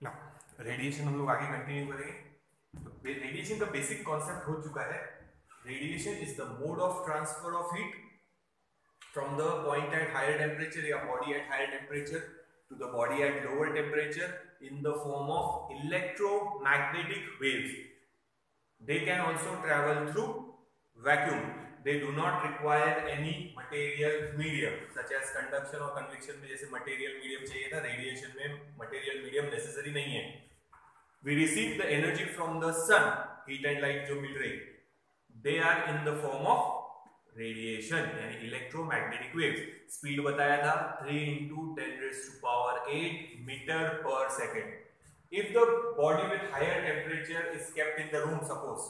ना रेडिएशन हम लोग आगे कंटिन्यू करेंगे। तो रेडिएशन का बेसिक कॉन्सेप्ट हो चुका है। Radiation is the mode of transfer of heat from the point at higher temperature या body at higher temperature to the body at lower temperature in the form of electromagnetic waves. They can also travel through vacuum. They do not require any material medium such as conduction और convection में जैसे material medium चाहिए था, radiation में material medium necessary नहीं है। We receive the energy from the sun, heat and light जो मिल रही, they are in the form of radiation यानी इलेक्ट्रोमैग्नेटिक वेव्स। स्पीड बताया था 3 into 10⁸ metre per second. If the body with higher temperature is kept in the room suppose,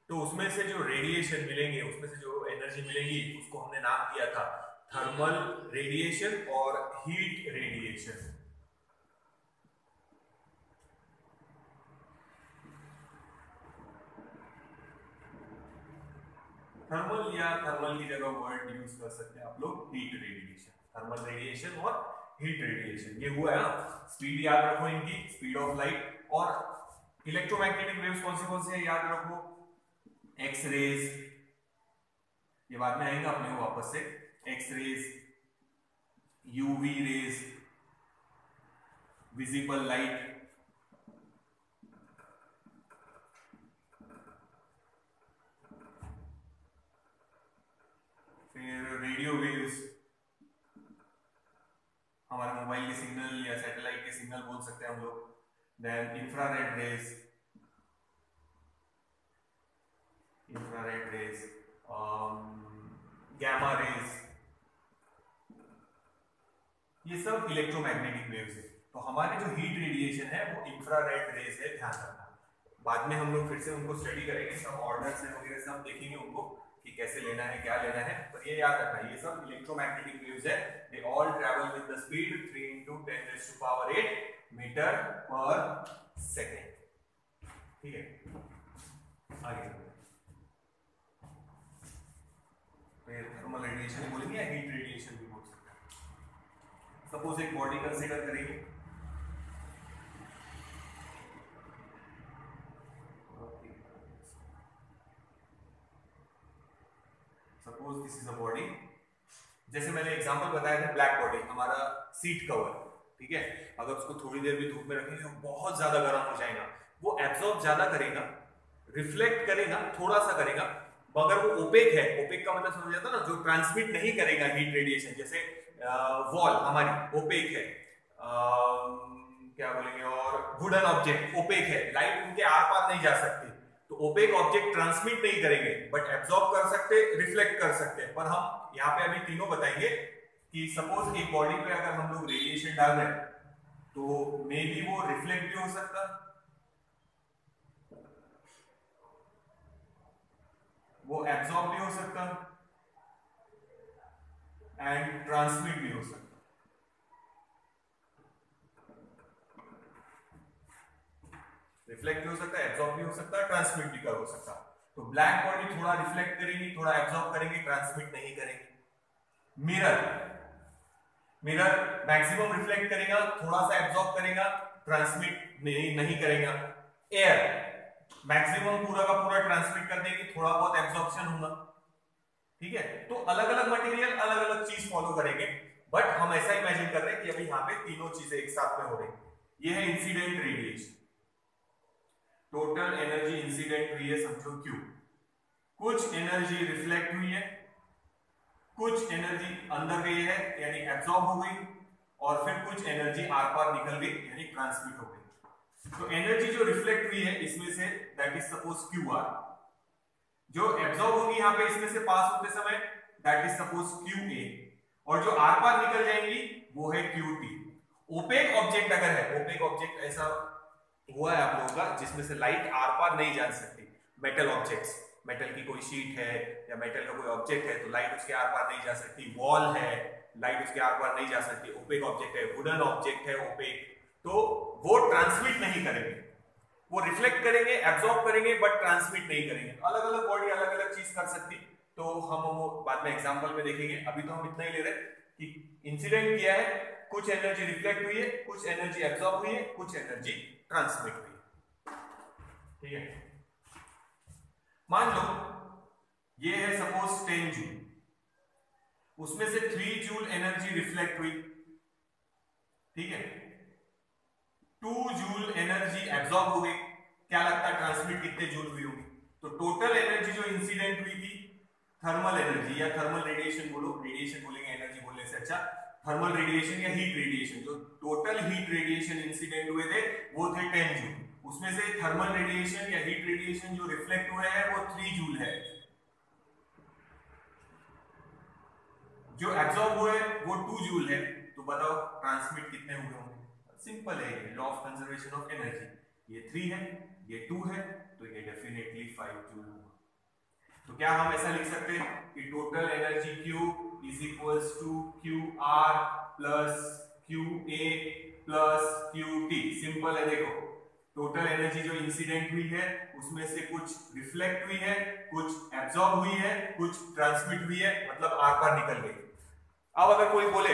तो उसमें से जो radiation मिलेंगे, उसमें से जो एनर्जी मिलेगी, उसको हमने नाम दिया था थर्मल रेडिएशन और हीट रेडिएशन। थर्मल या थर्मल की जगह वर्ड यूज कर सकते हैं आप लोग हीट रेडिएशन, थर्मल रेडिएशन और हीट रेडिएशन। ये हुआ है ना। स्पीड याद रखो इनकी, स्पीड ऑफ लाइट। और इलेक्ट्रोमैग्नेटिक वेव्स कौन से हैं याद रखो, एक्स रेज, ये बाद में आएगा अपने को वापस से, X rays, UV rays, visible light, फिर रेडियो वेव्स, हमारे मोबाइल के सिग्नल या सैटेलाइट के सिग्नल बोल सकते हैं हम लोग। Then infrared rays, gamma rays, ये सब इलेक्ट्रोमैग्नेटिक वेव्स है। तो हमारे जो हीट रेडिएशन है वो इंफ्रारेड रेज है, ध्यान रखना। बाद में हम लोग फिर से उनको स्टडी करेंगे, सब ऑर्डर्स है वगैरह सब देखेंगे उनको कि कैसे लेना है, क्या लेना है। पर ये याद रखना, ये सब इलेक्ट्रोमैग्नेटिक वेव्स है। They all travel with the speed 3 into 10⁸ metre per second. ठीक है, आगे फिर थर्मल रेडिएशन बोलेंगे या हीट रेडिएशन भी बोल सकते हैं। सपोज एक बॉडी कंसीडर करेंगे, suppose this is a body. जैसे मैंने एग्जांपल बताया था, ब्लैक बॉडी हमारा सीट कवर, ठीक है। अगर उसको थोड़ी देर भी धूप में रखेंगे वो बहुत ज्यादा गर्म हो जाएगा। वो एब्जॉर्ब ज्यादा करेगा, रिफ्लेक्ट करेगा, थोड़ा सा करेगा, मगर वो ओपेक है। ओपेक का मतलब समझ जाता ना, जो ट्रांसमिट नहीं करेगा हीट रेडिएशन। जैसे वॉल हमारी ओपेक है, क्या बोलेंगे, और वुडन ऑब्जेक्ट ओपेक है, लाइट उनके आर पार नहीं जा सकती। तो ओपेक ऑब्जेक्ट ट्रांसमिट नहीं करेंगे बट एब्जॉर्ब कर सकते, रिफ्लेक्ट कर सकते हैं। पर हम यहाँ पे अभी तीनों बताएंगे कि सपोज एक बॉडी पे अगर हम लोग रेडिएशन डाल रहे हैं तो मे बी वो रिफ्लेक्ट भी हो सकता, वो एब्जॉर्ब भी हो सकता एंड ट्रांसमिट भी हो सकता। रिफ्लेक्ट भी हो सकता है, एब्जॉर्ब भी हो सकता है, ट्रांसमिट भी कर हो सकता। तो ब्लैक बॉडी थोड़ा रिफ्लेक्ट करेंगी, थोड़ा एब्जॉर्ब करेंगे, ट्रांसमिट नहीं करेंगे। मिरर, मिरर मैक्सिमम रिफ्लेक्ट करेगा, थोड़ा सा एब्जॉर्ब करेगा, ट्रांसमिट नहीं करेगा। एयर मैक्सिमम पूरा का पूरा ट्रांसमिट कर देगी, थोड़ा बहुत एब्जॉर्प्शन होगा। ठीक है, तो अलग अलग मटेरियल अलग अलग चीज फॉलो करेंगे। बट हम ऐसा इमेजिन कर रहे हैं कि अभी यहाँ पे तीनों चीजें एक साथ में हो रही। ये है incident radiation, total energy incident हुई है समझो Q। कुछ एनर्जी रिफ्लेक्ट हुई है, कुछ एनर्जी अंदर गई है यानी एब्जॉर्ब हो गई, और फिर कुछ एनर्जी आर पार निकल गई यानी ट्रांसमिट हो गई। तो एनर्जी जो रिफ्लेक्ट हुई है इसमें say that is suppose QR, जो एब्जॉर्ब होगी यहाँ पे इसमें से पास होते समय दैट इज सपोज QA, और जो आर पार निकल जाएंगी वो है QT। ओपेक ऑब्जेक्ट अगर है, ओपेक ऑब्जेक्ट ऐसा हुआ है आप लोगों का जिसमें से लाइट आर पार नहीं जा सकती। मेटल ऑब्जेक्ट्स, मेटल की कोई शीट है या मेटल का कोई ऑब्जेक्ट है तो लाइट उसके आर पार नहीं जा सकती। वॉल है, लाइट उसके आर पार नहीं जा सकती, ओपेक ऑब्जेक्ट है। वुडन ऑब्जेक्ट है ओपेक, तो वो ट्रांसमिट नहीं करेंगे, वो रिफ्लेक्ट करेंगे, एब्जॉर्ब करेंगे बट ट्रांसमिट नहीं करेंगे। अलग अलग बॉडी अलग अलग चीज कर सकती, तो हम वो बाद में एग्जांपल में देखेंगे। अभी तो हम इतना ही ले रहे हैं कि इंसिडेंट किया है कुछ एनर्जी रिफ्लेक्ट हुई है, कुछ एनर्जी एब्जॉर्ब हुई है, कुछ एनर्जी ट्रांसमिट हुई है। ठीक है, मान लो ये है सपोज 10 जूल, उसमें से 3 जूल एनर्जी रिफ्लेक्ट हुई, ठीक है, 2 जूल एनर्जी एब्जॉर्ब हो गई। क्या लगता है ट्रांसमिट कितने जूल हुई होगी? तो टोटल एनर्जी जो इंसिडेंट हुई थी, थर्मल एनर्जी या थर्मल रेडिएशन बोलो, रेडिएशन बोलेंगे एनर्जी बोलने से अच्छा, थर्मल रेडिएशन या हीट रेडिएशन, जो टोटल हीट रेडिएशन इंसिडेंट हुए थे वो थे 10 जूल। उसमें से थर्मल रेडिएशन या हीट रेडिएशन जो रिफ्लेक्ट हुए हैं वो 3 जूल है, जो एब्जॉर्ब हुए वो 2 जूल है। तो बताओ ट्रांसमिट कितने हुए होंगे? सिंपल है, law of conservation of energy, ये 3 है, ये 2 है, तो ये डेफिनेटली 5 जूल होगा। तो क्या हम ऐसा लिख सकते हैं कि total energy Q is equals to QR plus QA plus QT? Simple है, देखो टोटल एनर्जी जो इंसिडेंट हुई है उसमें से कुछ रिफ्लेक्ट हुई है, कुछ एब्जॉर्ब हुई है, कुछ ट्रांसमिट हुई है, मतलब आर पार निकल गई। अब अगर कोई बोले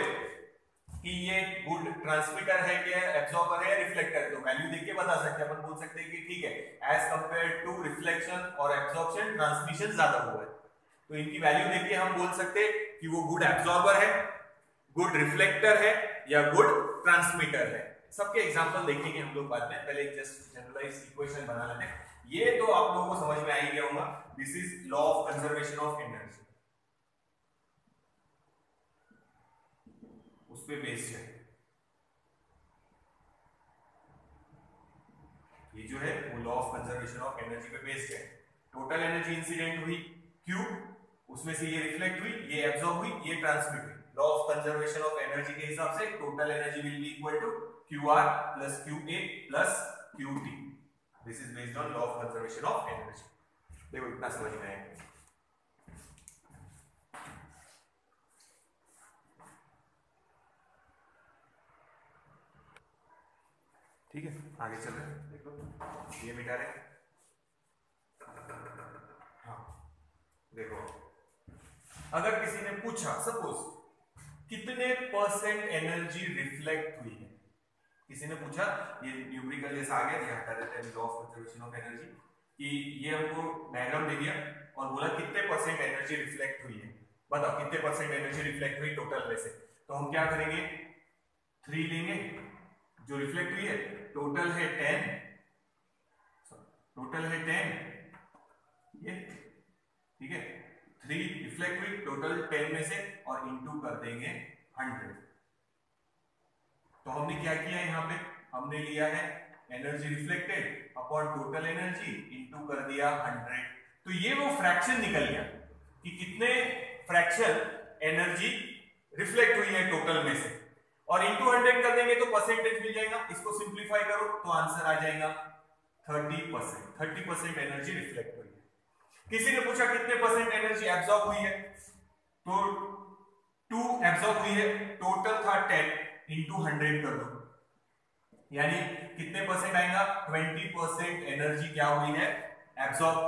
कि ये गुड ट्रांसमिटर है कि एब्जॉर्बर है या रिफ्लेक्टर है, तो वैल्यू देख के बता सकते हैं। अपन बोल सकते हैं कि ठीक है, एज कंपेयर टू रिफ्लेक्शन और एब्जॉर्प्शन ट्रांसमिशन ज्यादा हुआ है, तो इनकी वैल्यू देख के हम बोल सकते हैं कि वो गुड एब्जॉर्बर है, गुड रिफ्लेक्टर है या गुड ट्रांसमिटर है। सबके एग्जांपल देखेंगे हम लोग बाद में, पहले जस्ट जनरलाइज इक्वेशन बना लेते हैं। ये तो आप लोगों को समझ में आ ही गया होगा, this is law of conservation of energy, उस पे बेस्ड है। ये जो है वो law of conservation of energy पे बेस्ड है। टोटल एनर्जी इंसिडेंट हुई Q, उसमें से ये रिफ्लेक्ट हुई, ये एब्जॉर्ब हुई, ये ट्रांसमिट हुई। Law of conservation of energy के हिसाब से total energy will be equal to QR plus QA plus QT। This is based on law of conservation of energy. देखो इतना समझ में आया। ठीक है, आगे चल रहे हैं। देखो ये मिटा रहे, हाँ देखो अगर किसी ने पूछा सपोज कितने परसेंट एनर्जी रिफ्लेक्ट हुई है, किसी ने पूछा, ये न्यूमेरिकल जैसा आ गया, हटा देते हैं law of conservation of energy, कि ये हमको डायग्राम दे दिया और बोला कितने परसेंट एनर्जी रिफ्लेक्ट हुई है, बताओ कितने परसेंट एनर्जी रिफ्लेक्ट हुई टोटल में से। तो हम क्या करेंगे, 3 लेंगे, जो रिफ्लेक्ट हुई है टोटल है 10, टोटल है 10 ये, ठीक है, 3 रिफ्लेक्ट हुई टोटल 10 में से और इनटू कर देंगे 100। तो हमने क्या किया यहां पे, हमने लिया है energy reflected upon total energy into कर दिया 100। तो ये वो फ्रैक्शन निकल गया कि कितने फ्रैक्शन एनर्जी रिफ्लेक्ट हुई है टोटल में से, और इनटू 100 कर देंगे तो परसेंटेज मिल जाएगा। इसको सिंप्लीफाई करो तो आंसर आ जाएगा 30%। 30% एनर्जी रिफ्लेक्ट हुई है। किसी ने पूछा कितने परसेंट एनर्जी एब्जॉर्ब हुई है, तो 2 एब्जॉर्ब हुई है, टोटल था 10, इंटू 100 कर दो, यानी कितने परसेंट आएगा, 20% एनर्जी क्या हुई है एब्जॉर्ब।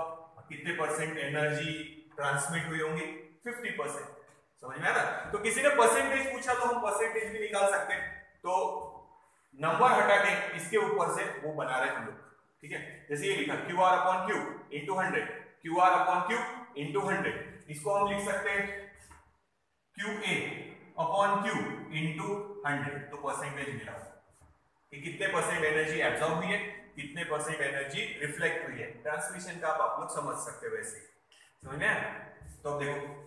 कितने परसेंट एनर्जी ट्रांसमिट हुई होंगी, 50%। समझ में आया? तो किसी ने परसेंटेज पूछा तो हम परसेंटेज भी निकाल सकते हैं, तो नंबर हटा के इसके ऊपर से वो बना रहे हम लोग, ठीक है। जैसे ये लिखा QR upon Q into 100, QR upon Q into 100, इसको हम लिख सकते हैं QA अपॉन Q इंटू 100। तो परसेंटेज मिला कि कितने परसेंट एनर्जी एब्जॉर्ब हुई है, कितने परसेंट एनर्जी रिफ्लेक्ट हुई है। ट्रांसमिशन का आप लोग समझ सकते हो वैसे, समझ में आया? तो अब देखो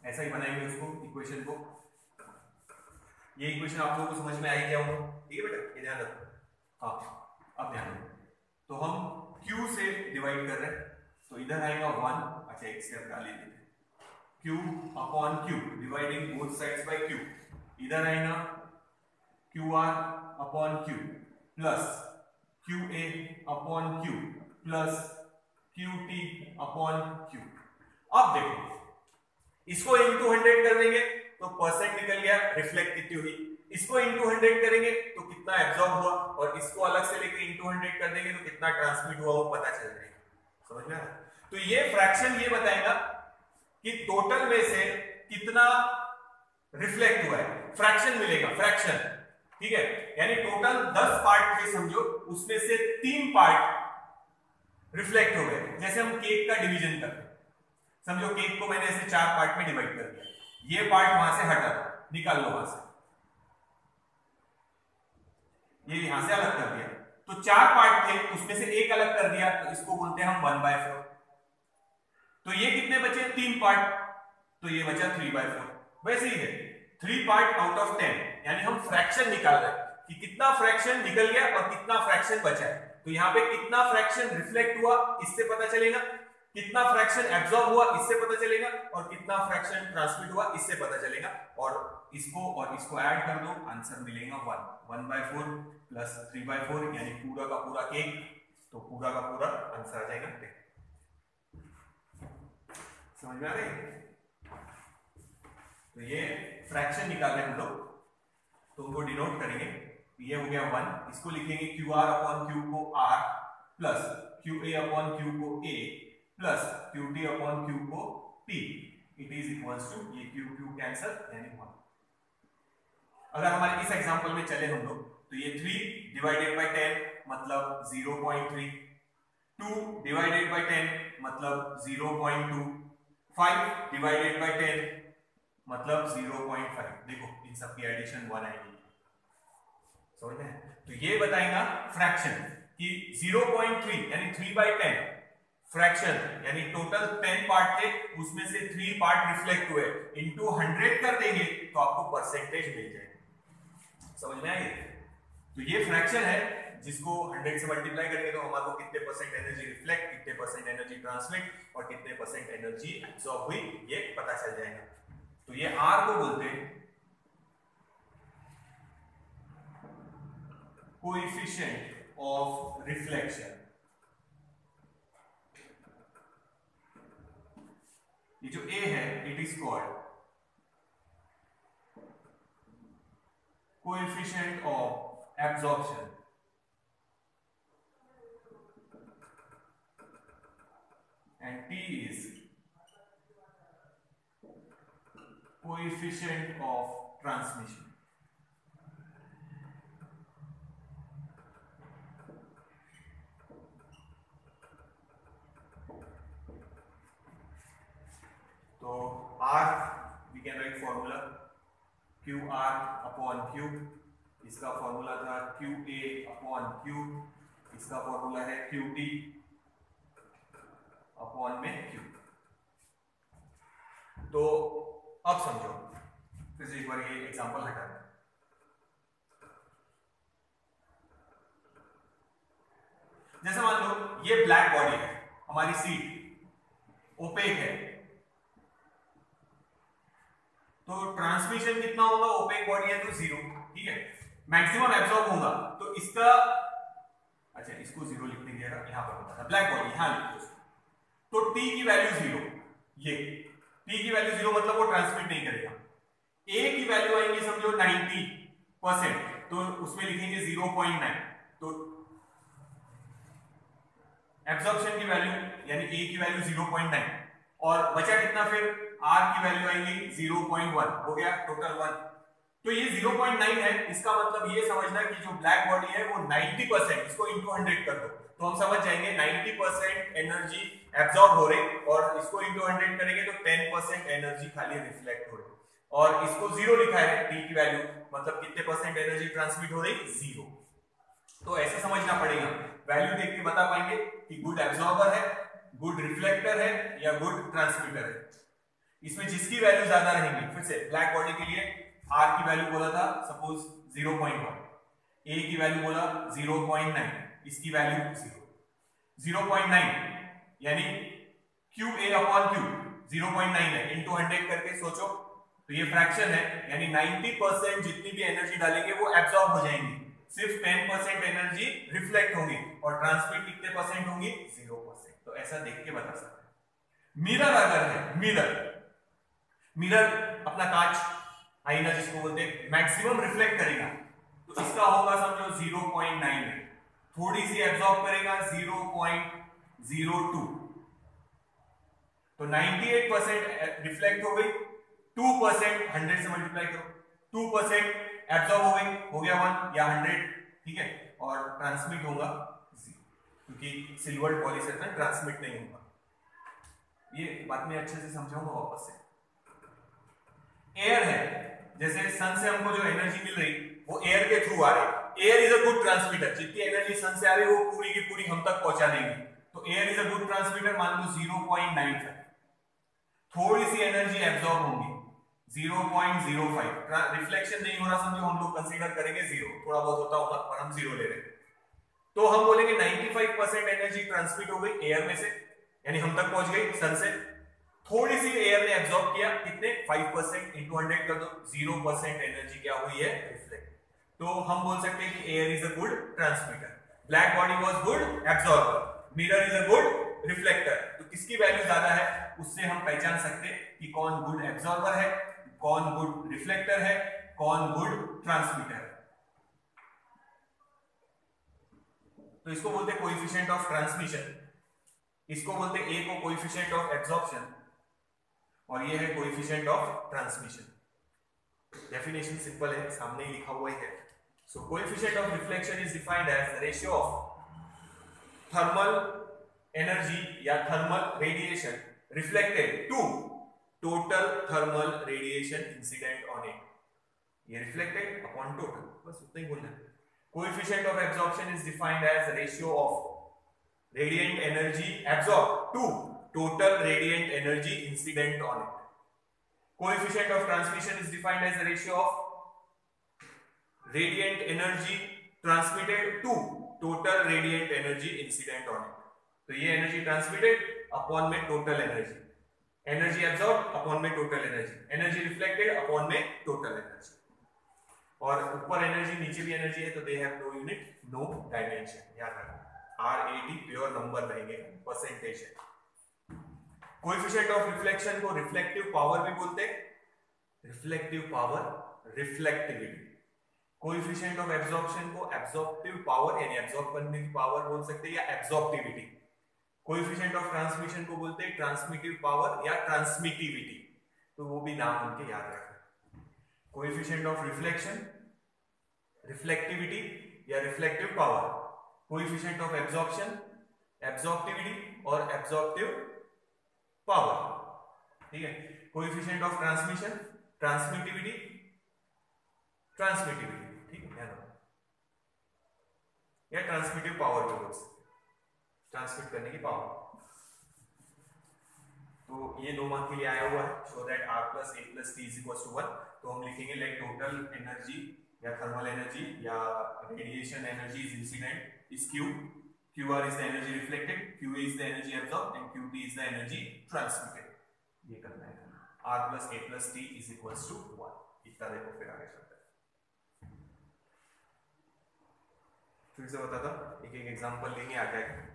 ऐसा ही बनाएंगे उसको, इक्वेशन को। ये इक्वेशन आप लोगों को समझ में आ ही गया होगा, ठीक है बेटा, ये ध्यान रखो। हाँ अब ध्यान रखो, तो हम Q से डिवाइड कर रहे हैं, तो इधर आएगा 1, अच्छा एक स्टेप डाल लेते हैं, Q upon Q dividing both sides by Q, इधर आएगा QR upon Q plus QA upon Q plus QT upon Q। अब देखो इसको इंटू 100 कर देंगे तो परसेंट निकल गया, रिफ्लेक्ट कितनी हुई। इसको इंटू 100 करेंगे तो कितना एब्जॉर्ब हुआ, और इसको अलग से लेके इंटू 100 कर देंगे तो कितना ट्रांसमिट हुआ वो पता चल जाएगा। समझ में आया? तो ये फ्रैक्शन ये बताएगा कि टोटल में से कितना रिफ्लेक्ट हुआ है, फ्रैक्शन मिलेगा, फ्रैक्शन, ठीक है। यानी टोटल 10 पार्ट थे समझो, उसमें से 3 पार्ट रिफ्लेक्ट हो गए। जैसे हम केक का डिवीजन करते हैं, समझो केक को मैंने ऐसे 4 पार्ट में डिवाइड कर दिया, ये पार्ट वहां से हटा दो, निकाल लो वहां से, ये यहां से अलग कर दिया, तो 4 पार्ट थे, उसमें से एक अलग कर दिया, तो इसको बोलते हैं हम 1/4। तो ये कितने बचे? 3 पार्ट, तो ये बचा 3/4। वैसे ही है 3 पार्ट आउट ऑफ 10, यानी हम फ्रैक्शन निकाल रहे हैं कि कितना फ्रैक्शन निकल गया और कितना फ्रैक्शन बचा है। तो यहाँ पे कितना फ्रैक्शन रिफ्लेक्ट हुआ इससे पता चलेगा, कितना फ्रैक्शन एब्जॉर्ब हुआ इससे पता चलेगा, और कितना फ्रैक्शन ट्रांसमिट हुआ इससे पता चलेगा। और इसको ऐड कर दो, आंसर मिलेगा 1/4 प्लस 3/4, यानी पूरा का पूरा केक, तो पूरा का पूरा आंसर आ जाएगा। समझ में आ रही? तो ये फ्रैक्शन निकाल रहे हैं हम लोग, तो उनको डिनोट करेंगे, ये हो गया 1, इसको लिखेंगे QR अपॉन Q को R plus QA upon Q को A plus QT upon Q को T, it is equals to, ये Q कैंसल, यानी 1। अगर हमारे इस एग्जांपल में चले हम लोग, तो ये 3 डिवाइडेड बाय 10 मतलब 0.3, 2 डिवाइडेड बाय 10 मतलब 0.2, 5 डिवाइडेड बाय 10 मतलब 0.5। देखो इन सब की एडिशन 1 आएगी, समझ में? तो ये बताएगा फ्रैक्शन कि 0.3 यानी 3/10 फ्रैक्शन, यानी टोटल 10 पार्ट थे, उसमें से 3 पार्ट रिफ्लेक्ट हुए, इनटू 100 कर देंगे तो आपको परसेंटेज मिल जाएगा। समझ में आई? तो ये फ्रैक्शन है जिसको 100 से मल्टीप्लाई करेंगे तो हमारे को कितने परसेंट एनर्जी रिफ्लेक्ट, कितने परसेंट एनर्जी ट्रांसमिट और कितने परसेंट एनर्जी एब्सॉर्ब हुई, ये पता चल जाएगा। तो ये R को बोलते हैं कोएफिशिएंट ऑफ रिफ्लेक्शन। ये जो A है, it is called coefficient of absorption, and T is coefficient of transmission. तो R we can write formula QR upon Q, इसका फॉर्मूला था QA upon Q, इसका फॉर्मूला है QT अपॉन में Q। तो अब समझो, फिर से एक बार ये एग्जांपल हटा दें। जैसे मान लो ये ब्लैक बॉडी है, हमारी सीट ओपेक है, तो ट्रांसमिशन कितना होगा? ओपेक बॉडी है तो 0, ठीक है। मैक्सिमम एब्जॉर्ब होगा तो इसका, अच्छा इसको 0 लिखने दिया था, यहां पर होता था ब्लैक बॉडी, यहां लिख दो। तो T की वैल्यू 0, ये T की वैल्यू 0 मतलब वो ट्रांसमिट नहीं करेगा। A की वैल्यू आएंगे समझो 90%, तो उसमें लिखेंगे 0.9, तो एब्जॉर्प्शन की वैल्यू यानी A की वैल्यू 0.9, और बचा कितना? फिर R की वैल्यू आएंगी 0.1, हो गया टोटल 1। तो ये 0.9 है, इसका मतलब ये समझना कि जो ब्लैक बॉडी है वो 90%, इसको इंटू 100 कर दो तो हम समझ जाएंगे 90% एनर्जी एब्जॉर्ब हो रही, और इसको इंटू 100 करेंगे तो 10% एनर्जी खाली रिफ्लेक्ट हो रही, और इसको 0 लिखा है T की वैल्यू, मतलब कितने परसेंट एनर्जी ट्रांसमिट हो रही? 0। तो ऐसे समझना पड़ेगा, वैल्यू देख के बता पाएंगे कि गुड एब्जॉर्बर है, गुड रिफ्लेक्टर है या गुड ट्रांसमीटर है। इसमें जिसकी वैल्यू ज्यादा रहेंगी, फिर से ब्लैक बॉडी के लिए R की वैल्यू बोला था सपोज 0.1, A की वैल्यू बोला 0.9, इसकी वैल्यू 0.9 यानी QA अपॉन Q 0.9 है, इंटू 100 करके सोचो, तो ये फ्रैक्शन है, यानी 90% जितनी भी एनर्जी डालेंगे वो एब्जॉर्ब हो जाएंगी, सिर्फ 10% एनर्जी रिफ्लेक्ट होगी, और ट्रांसमिट कितने परसेंट होंगी? 0%। तो ऐसा देख के बता सकते हैं। मिरर अगर है, मिरर अपना कांच, आईना जिसको बोलते हैं, मैक्सिमम रिफ्लेक्ट करेगा, तो इसका होगा समझो 0.9, थोड़ी सी एब्जॉर्ब करेगा 0.02, तो 98% रिफ्लेक्ट हो गई, 2% 100 से मल्टीप्लाई करो, 2% एब्जॉर्ब हो गया 1 या 100, ठीक है, और ट्रांसमिट होगा 0, क्योंकि सिल्वर पॉलीसेफेन ट्रांसमिट नहीं होगा। ये बात मैं अच्छे से समझाऊंगा वापस से। एयर है, जैसे सन से हमको जो एनर्जी मिल रही वो एयर के थ्रू आ रही। Air is a good transmitter, जितनी एनर्जी सन से आ रही है वो पूरी की पूरी हम तक पहुंचा देंगे, तो air is a good transmitter. मान लो 0.95, थोड़ी सी एनर्जी एब्जॉर्ब होगी 0.05, रिफ्लेक्शन नहीं हो रहा समझो, हम लोग कंसीडर करेंगे 0, थोड़ा बहुत होता होगा पर हम 0 ले रहे हैं, तो हम बोलेंगे 95% एनर्जी ट्रांसमिट हो गई एयर में से, यानी हम तक पहुंच गई सन से। थोड़ी सी एयर ने एब्जॉर्ब किया, कितने 5% इंटू 100 कर दो, 0% एनर्जी क्या हुई है, रिफ्लेक्ट। तो हम बोल सकते हैं कि air is a good transmitter, black body was good absorber, mirror is a good reflector. तो किसकी वैल्यू ज्यादा है उससे हम पहचान सकते हैं कि कौन गुड एब्जॉर्बर है, कौन गुड रिफ्लेक्टर है, कौन गुड ट्रांसमीटर है। तो इसको बोलते हैं कोएफिशिएंट ऑफ ट्रांसमिशन, इसको बोलते हैं ए को कोएफिशिएंट ऑफ एब्जॉर्प्शन, और ये है coefficient of transmission. Definition simple है, सामने ही लिखा हुआ ही है। So coefficient of reflection is defined as the ratio of thermal energy या thermal radiation reflected to total thermal radiation incident on it. ये रिफ्लेक्टेड अपॉन टोटल, बस उतना ही बोलना है। Coefficient of absorption is defined as ratio of radiant energy absorb to total radiant energy incident on it. Coefficient of transmission is defined as the ratio of radiant energy transmitted to total radiant energy incident on it. तो ये energy transmitted upon में total energy, energy absorbed upon में total energy, energy reflected upon में total energy, और ऊपर energy नीचे भी energy है, तो they have no unit, no dimension, याद रखना। RAT प्योर नंबर रहेंगे, परसेंटेज है। कोएफिशिएंट ऑफ रिफ्लेक्शन को रिफ्लेक्टिव पावर भी बोलते हैं, reflective power, reflectivity. Coefficient of absorption को एब्जॉर्प्टिव पावर यानी एब्जॉर्ब करने की पावर बोल सकते हैं, या एब्जॉर्प्टिविटी। कोएफिशिएंट ऑफ ट्रांसमिशन को बोलते हैं ट्रांसमिटिव पावर या ट्रांसमिटिविटी, तो वो भी नाम उनके याद रखना। कोएफिशिएंट ऑफ रिफ्लेक्शन रिफ्लेक्टिविटी या reflective power, coefficient of absorption absorptivity और एब्जॉर्प्टिव पावर, ठीक है। Coefficient of transmission transmittivity transmittivity, ठीक है, या ट्रांसमिटिव पावर भी बोल सकते, ट्रांसमिट करने की पावर। तो ये 2 मार्क के लिए आया हुआ है। So that r + a + t = 1, तो हम लिखेंगे लाइक टोटल एनर्जी या थर्मल एनर्जी या radiation energy is incident is q, QR is the energy reflected, QA is the energy absorbed, and QT is the energy transmitted. ये करना है, R + A + T = 1। इतना देखो, फिर आगे चलते हैं। फिर से बताता, एक एक एग्जांपल लेंगे आगे आगे।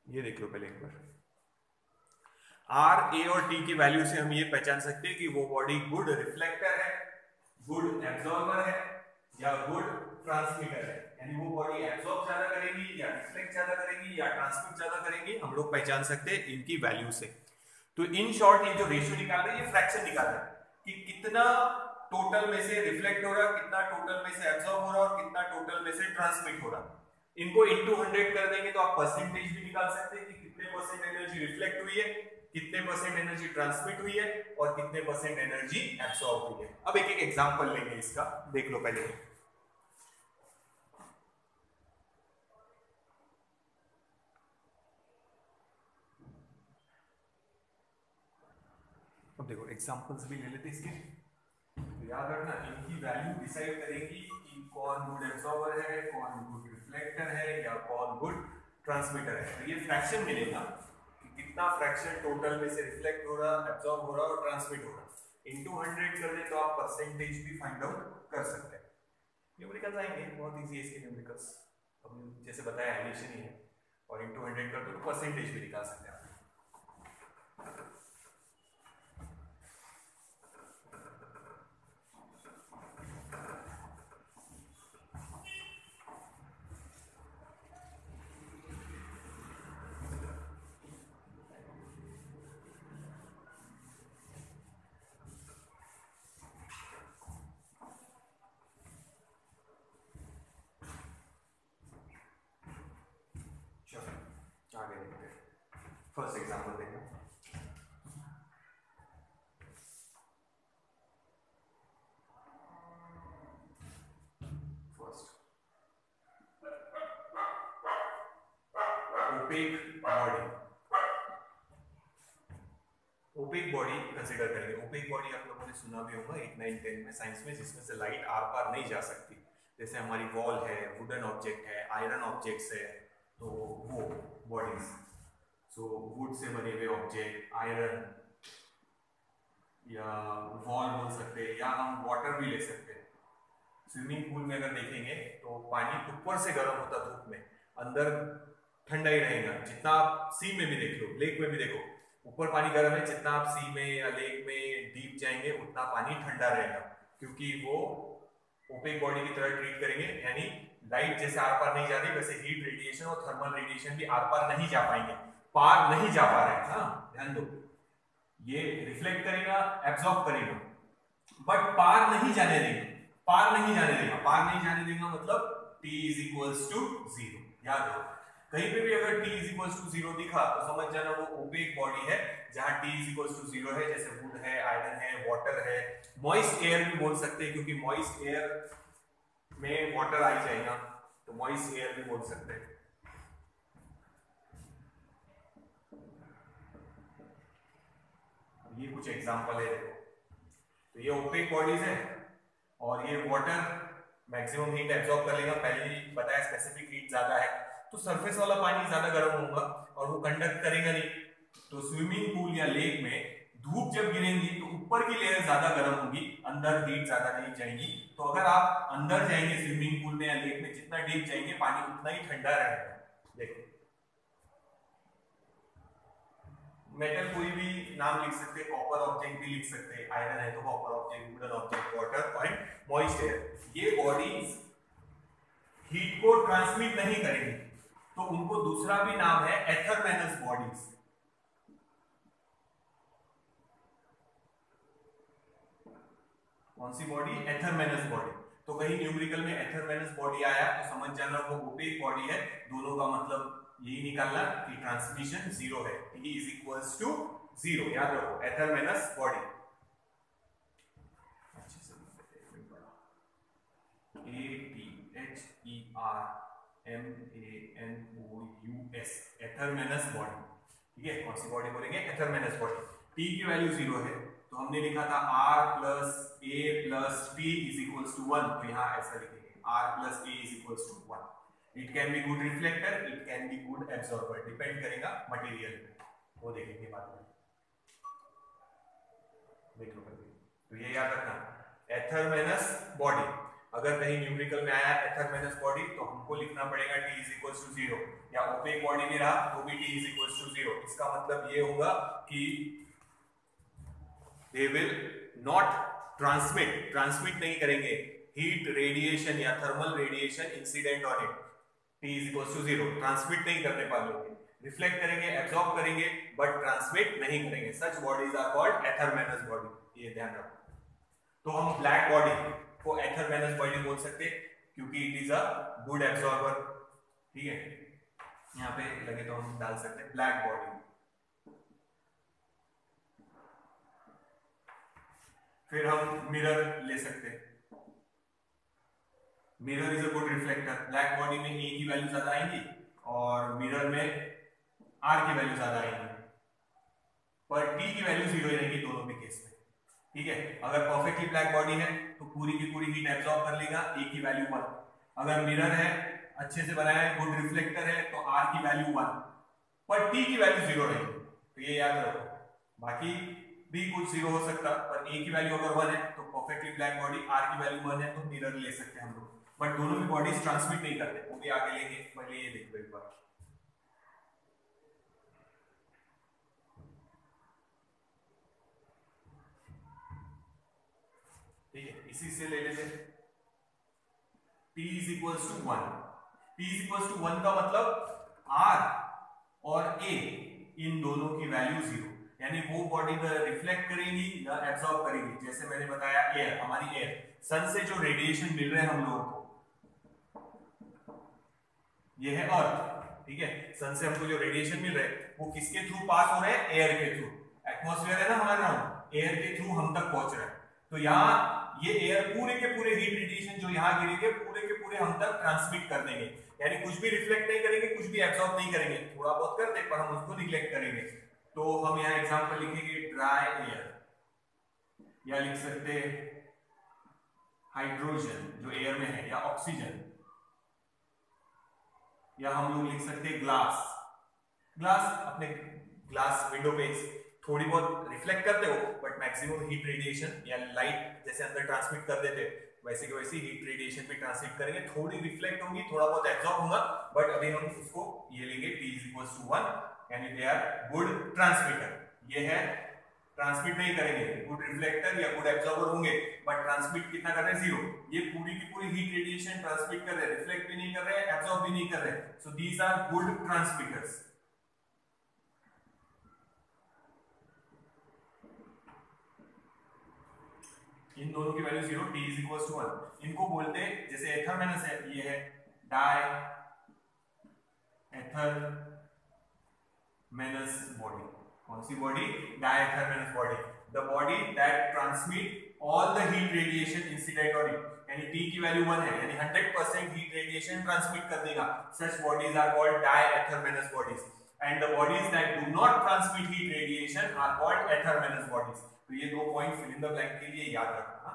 ये देख लो पहले एक बार। आर, ए और टी की वैल्यू से हम ये पहचान सकते हैं कि वो बॉडी गुड रिफ्लेक्टर है, गुड एब्जॉर्बर है या गुड ट्रांसमीटर है, यानी वो बॉडी एब्जॉर्ब ज्यादा करेगी या रिफ्लेक्ट ज्यादा करेगी या ट्रांसमिट ज्यादा करेगी, हम लोग पहचान सकते हैं इनकी वैल्यू से। तो इन शॉर्ट ये जो रेशियो निकाल रहे हैं, ये फ्रैक्शन निकाल रहे हैं कि कितना टोटल में से रिफ्लेक्ट हो रहा है, कितना टोटल में से एब्जॉर्ब हो रहा है और कितना टोटल में से ट्रांसमिट हो रहा है। इनको इनटू 100 कर देंगे तो आप परसेंटेज भी निकाल सकते हैं कि कितने परसेंट एनर्जी रिफ्लेक्ट हुई है, कितने परसेंट एनर्जी ट्रांसमिट हुई है और कितने परसेंट एनर्जी एब्सॉर्ब हुई है। अब एक एक एग्जांपल लेंगे इसका, देख लो पहले। अब देखो एग्जांपल्स भी ले लेते इसके, तो याद रखना इनकी वैल्यू डिसाइड करेगी कि कौन गुड एब्सॉर्बर है, कौन गुड रिफ्लेक्टर है या कौन गुड ट्रांसमीटर है। तो ये फ्रैक्शन मिलेगा कि कितना फ्रैक्शन टोटल में से रिफ्लेक्ट हो रहा, एब्सॉर्ब हो रहा और ट्रांसमिट हो रहा। इनटू 100 कर दे तो आप परसेंटेज भी फाइंड आउट कर सकते हैं। न्यूमेरिकल्स आएंगे, बहुत इजी है इसके न्यूमेरिकल्स, अब जैसे बताया एडिशन ही है, और इनटू 100 कर दो तो परसेंटेज भी निकाल सकते हैं आप। फर्स्ट एग्जांपल देखो, first opaque body, opaque body consider करेंगे। ओपेक बॉडी आप लोगों ने सुना भी होगा 8, 9, 10 में साइंस में, जिसमें से लाइट आर पार नहीं जा सकती। जैसे हमारी वॉल है, वुडन ऑब्जेक्ट है, आयरन ऑब्जेक्ट्स है, तो वो बॉडीज, सो वुड से बने हुए ऑब्जेक्ट, आयरन या वॉल बोल सकते हैं, या हम वाटर भी ले सकते हैं। स्विमिंग पूल में अगर देखेंगे तो पानी ऊपर से गर्म होता धूप में, अंदर ठंडा ही रहेगा। जितना आप सी में भी देख लो, लेक में भी देखो, ऊपर पानी गर्म है, जितना आप सी में या लेक में डीप जाएंगे उतना पानी ठंडा रहेगा, क्योंकि वो ओपेक बॉडी की तरह ट्रीट करेंगे। यानी लाइट जैसे आर पार नहीं जा रही, वैसे हीट रेडिएशन और थर्मल रेडिएशन भी आर पार नहीं जा पाएंगे, पार नहीं जा पा रहे हैं। हाँ ध्यान दो, ये रिफ्लेक्ट करेगा, एब्जॉर्ब करेगा, बट पार नहीं जाने देगा, पार नहीं जाने देगा। पार नहीं जाने देगा मतलब T इज इक्वल्स टू 0। याद रखो, कहीं पे भी अगर T इज इक्वल्स टू 0 दिखा तो समझ जाना वो ओपेक बॉडी है, जहां T इज इक्वल्स टू 0 है। जैसे वुड है, आयरन है, वाटर है, मॉइस्ट एयर भी बोल सकते हैं, क्योंकि मॉइस्ट एयर में वाटर आ जाएगा, तो मॉइस्ट एयर भी बोल सकते हैं। ये कुछ एग्जांपल है देखो, तो ये ओपेक बॉडीज है, और ये वाटर मैक्सिमम हीट एब्जॉर्ब कर लेगा। पहले ही बताया स्पेसिफिक हीट ज्यादा है, तो सरफेस वाला पानी ज्यादा गर्म होगा और वो कंडक्ट करेगा नहीं। तो स्विमिंग पूल या लेक में धूप जब गिरेंगी तो ऊपर की लेयर ज्यादा गर्म होगी, अंदर हीट ज्यादा नहीं जाएगी। तो अगर आप अंदर जाएंगे स्विमिंग पूल में या लेक में, जितना डीप जाएंगे पानी उतना ही ठंडा रहेगा। देखो मेटल कोई भी नाम लिख सकते हैं, कॉपर ऑब्जेक्ट भी लिख सकते हैं, आयरन है तो copper object, wooden object, water and moist air. ये बॉडीज हीट को ट्रांसमिट नहीं करेंगी, तो उनको दूसरा भी नाम है एथरमेनस बॉडीज। कौन सी बॉडी? एथरमेनस बॉडी। तो कहीं न्यूमेरिकल में एथरमेनस बॉडी आया तो समझ जाना वो ओपेक बॉडी है। दोनों का मतलब यही निकालना कि ट्रांसमिशन 0 है, T इज इक्वल्स टू 0। याद रखो एथरमेनस बॉडी। अच्छे से ATHERMANOUS, एथरमेनस बॉडी। ठीक है, कौन सी बॉडी बोलेंगे? Athermanous body. T की वैल्यू 0 है, तो हमने लिखा था R plus A plus T is equals to 1, तो यहाँ ऐसा लिखेंगे R plus A is equals to 1। It can be good reflector, it can be good absorber, depend करेगा मटेरियल पे, वो देखेंगे बाद में। देख लो कभी, तो ये याद रखना एथरमेनस बॉडी। अगर कहीं न्यूमेरिकल में आया एथरमेनस बॉडी तो हमको लिखना पड़ेगा T इज इक्वल्स टू 0, या ओपेक बॉडी में रहा तो भी T इज इक्वल्स टू 0। इसका मतलब ये होगा कि they will not ट्रांसमिट नहीं करेंगे हीट रेडिएशन या thermal radiation incident on it. T is equals to 0, transmit नहीं करने पाएंगे, रिफ्लेक्ट करेंगे, एब्जॉर्ब करेंगे, बट ट्रांसमिट नहीं करेंगे। Such bodies are called एथरमेनस body, ये ध्यान रखो। तो हम ब्लैक बॉडी को एथरमेनस बॉडी बोल सकते हैं क्योंकि it is a good absorber. ठीक है, यहाँ पे लगे तो हम डाल सकते हैं ब्लैक बॉडी। फिर हम मिरर ले सकते हैं, mirror is a good reflector. Black body में A की वैल्यू ज्यादा आएंगी और मिरर में R की वैल्यू ज्यादा आएंगी, पर T की वैल्यू 0 ही रहेगी दोनों भी केस में। ठीक है, अगर परफेक्टली ब्लैक बॉडी है तो पूरी की पूरी हीट एब्जॉर्ब कर लेगा, A की वैल्यू 1। अगर मिरर है, अच्छे से बनाया है, गुड रिफ्लेक्टर है, तो R की वैल्यू 1, पर T की वैल्यू 0 रहेगी। तो ये याद रखो, बाकी भी कुछ 0 हो सकता, पर A की वैल्यू अगर 1 है तो परफेक्टली ब्लैक बॉडी, R की वैल्यू 1 है तो मिरर ले सकते हैं हम लोग। बट दोनों भी बॉडीज ट्रांसमिट नहीं करते, वो भी आगे लेंगे। पहले ये देखो एक बार, ठीक है, इसी से ले लेते हैं T is equals to 1। T is equals to 1 का मतलब R और A इन दोनों की वैल्यू 0, यानी वो बॉडी न रिफ्लेक्ट करेगी न एब्जॉर्ब करेगी। जैसे मैंने बताया एयर, हमारी एयर, सन से जो रेडिएशन मिल रहे हैं हम लोगों को, ये है अर्थ, ठीक है। सन से हमको जो रेडिएशन मिल रहा है वो किसके थ्रू पास हो रहे हैं, एयर के थ्रू। एटमॉस्फेयर है ना हमारे अराउंड, एयर के थ्रू हम तक पहुंच रहा है। तो यहाँ ये एयर पूरे के पूरे हीट रेडिएशन जो यहाँ गिरेंगे पूरे के पूरे हम तक ट्रांसमिट कर देंगे, यानी कुछ भी रिफ्लेक्ट नहीं करेंगे, कुछ भी एब्जॉर्ब नहीं करेंगे, थोड़ा बहुत करते पर हम उसको निग्लेक्ट करेंगे। तो हम यहाँ एग्जांपल लिखेंगे ड्राई एयर, या लिख सकते हाइड्रोजन जो एयर में है, या ऑक्सीजन, या हम लोग लिख सकते हैं ग्लास। ग्लास, अपने ग्लास विंडो पे थोड़ी बहुत रिफ्लेक्ट करते हो बट मैक्सिमम हीट रेडिएशन या लाइट जैसे अंदर ट्रांसमिट कर देते वैसे के वैसे हीट रेडिएशन भी ट्रांसमिट करेंगे, थोड़ी रिफ्लेक्ट होंगी, थोड़ा बहुत एब्जॉर्ब होगा, बट अभी हम उसको ये लेंगे T = 1, यानी दे आर गुड ट्रांसमिटर। ये है ट्रांसमिट नहीं करेंगे, गुड रिफ्लेक्टर या गुड एब्जॉर्बर होंगे, बट ट्रांसमिट कितना कर रहे हैं, 0। ये पूरी की पूरी हीट रेडिएशन ट्रांसमिट कर रहे हैं, रिफ्लेक्ट भी नहीं कर रहे हैं, एब्जॉर्ब भी नहीं कर रहे हैं, so these are good transmitters. इन दोनों की वैल्यू 0, T = 1। इनको बोलते हैं, जैसे एथर माइनस है, ये है डाई एथर माइनस बॉडी। कौन सी body, die ether minus body, the body that transmit all the heat radiation incident on it, यानी T की वैल्यू 1 है, यानी 100% हीट रेडिएशन ट्रांसमिट कर देगा। Such bodies are called die ether minus bodies, and the bodies that do not transmit heat radiation are called ether minus bodies. तो ये 2 point fill in the blank के लिए याद रखना।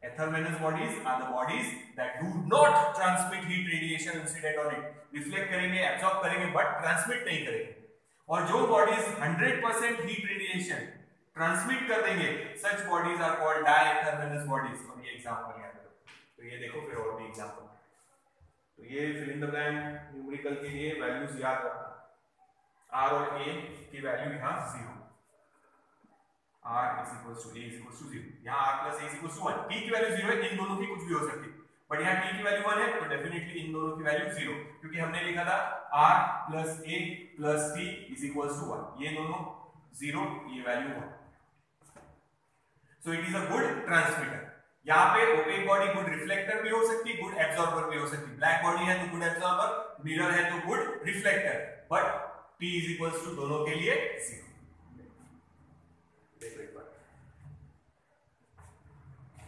एथर minus bodies are the bodies that do not transmit heat radiation incident on it, reflect करेंगे, absorb करेंगे but transmit नहीं करेंगे। और जो बॉडीज 100% हीट रेडिएशन ट्रांसमिट कर देंगे, such bodies are called die ether minus bodies. और ये एग्जांपल याद रखो। तो ये देखो फिर और भी एग्जांपल, तो ये fill in the blank numerical के लिए वैल्यूज याद रखना। R और A की वैल्यू यहाँ 0, R = A = 0, यहाँ R + A = 1। T की वैल्यू 0 है, इन दोनों की कुछ भी हो सकती है, बट यहाँ T की वैल्यू 1 है तो डेफिनेटली इन दोनों की वैल्यू 0, क्योंकि हमने लिखा था R + A + T = 1, ये दोनों 0, ये value 1। So it is a good transmitter. यहाँ पे ओपेक बॉडी गुड रिफ्लेक्टर भी हो सकती है, गुड एब्जॉर्बर भी हो सकती है। ब्लैक बॉडी है तो गुड एब्जॉर्बर, मिरर है तो गुड रिफ्लेक्टर, बट T = दोनों के लिए 0। देखो एक बार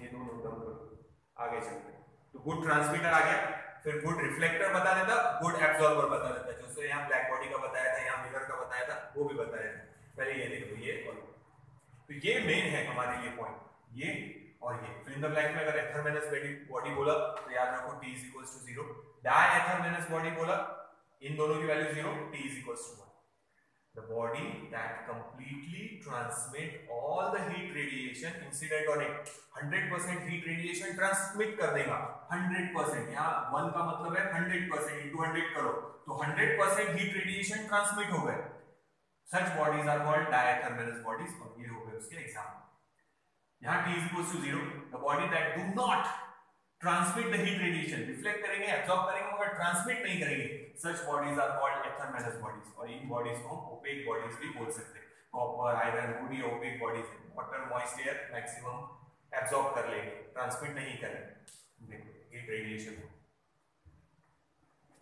ये दोनों दम आगे चलते हैं। तो गुड ट्रांसमीटर आ गया, फिर गुड रिफ्लेक्टर बता देता, गुड एब्जॉर्बर बता देता, जैसे यहाँ ब्लैक बॉडी का बताया था, यहाँ मिरर का बताया था, वो भी बताया था। पहले ये देखो, ये और तो ये मेन है हमारे लिए पॉइंट, ये और ये। फिर इन द ब्लैंक में अगर एथर माइनस बॉडी बोला तो याद रखो T = 0, डाई एथर माइनस बॉडी बोला, इन दोनों की value 0, T = 1। The body that completely transmit all the heat radiation incident on it, 100% heat radiation transmit कर देगा, 100%, यहाँ 1 का मतलब है 100%, into 100 करो तो 100% heat radiation transmit हो गए। Such bodies are called diether minus bodies, और ये हो गए उसके एग्जाम्पल। यहाँ T = 0, the body that do not transmit the heat radiation, reflect करेंगे, एब्जॉर्ब करेंगे मगर ट्रांसमिट नहीं करेंगे, such bodies are called ether minus bodies. और इन बॉडीज को हम ओपेक बॉडीज भी बोल सकते हैं। कॉपर, आयरन, वुड, ये ओपेक बॉडीज है। Water, moist air maximum absorb कर लेंगे, ट्रांसमिट नहीं करेंगे हीट रेडिएशन को।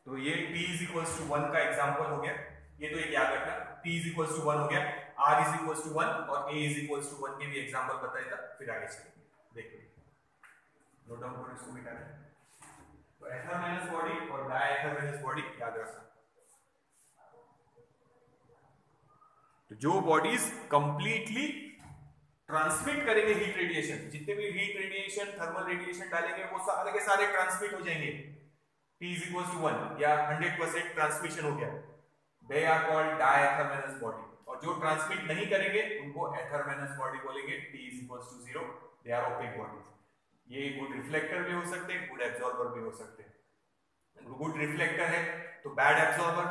तो ये T = 1 का एग्जांपल हो गया, ये तो एक याद रखना, T = 1 हो गया, R = 1 और A = 1 के भी एग्जांपल बताया था। फिर आगे चलेंगे, देखो नोट डाउन करो इसको बेटा। तो एथर माइनस बॉडी और डाई एथर माइनस बॉडी याद रखना। तो जो बॉडीज कंप्लीटली ट्रांसमिट करेंगे हीट रेडिएशन, जितने भी हीट रेडिएशन, थर्मल रेडिएशन डालेंगे वो सारे के सारे ट्रांसमिट हो जाएंगे, T = 1 या 100% ट्रांसमिशन हो गया, they are called die ether minus body. और जो ट्रांसमिट नहीं करेंगे उनको एथर माइनस बॉडी बोलेंगे, T = 0, they are opaque bodies. ये गुड रिफ्लेक्टर भी हो सकते हैं, गुड एब्जॉर्बर भी हो सकते हैं। गुड रिफ्लेक्टर है तो बैड एब्जॉर्बर,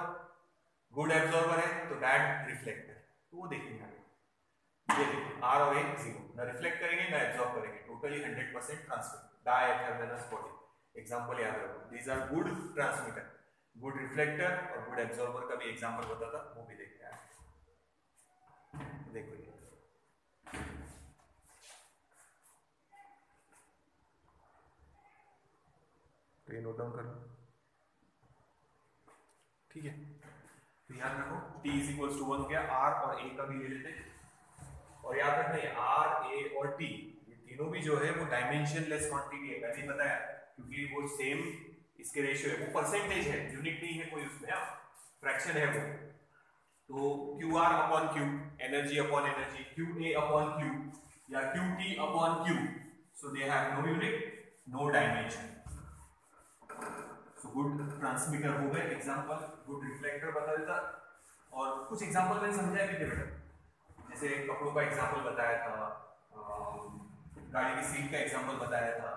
गुड एब्जॉर्बर है तो बैड रिफ्लेक्टर, तो वो देखेंगे आगे। ये देखो R और A 0, ना रिफ्लेक्ट करेंगे ना एब्जॉर्ब करेंगे, टोटली 100% ट्रांसमिट, डाई एथर माइनस बॉडी। एग्जांपल याद रखो, these are good transmitter. Good reflector और गुड एब्जॉर्बर का भी एग्जांपल बताता, वो भी देखते हैं। देखो ये तो ये नोट डाउन करो। ठीक है, तो याद रखो t इज इक्वल टू 1 हो गया, r और a का भी ले लेते हैं। और याद रखना ये r, a और t ये तीनों भी जो है वो डायमेंशनलेस क्वांटिटी है, मैंने बताया, क्योंकि वो सेम इसके रेशियो है, वो परसेंटेज है, यूनिट नहीं है कोई उसमें, फ्रैक्शन है वो। तो QR upon Q, energy upon energy, QA upon Q या QT upon Q, so they have no unit, no dimension. So good transmitter हो गए एग्जांपल, गुड रिफ्लेक्टर बता देता, और कुछ एग्जांपल मैंने समझाया भी थे बेटा, जैसे कपड़ों का एग्जांपल बताया था, गाड़ी की सीट का एग्जांपल बताया था,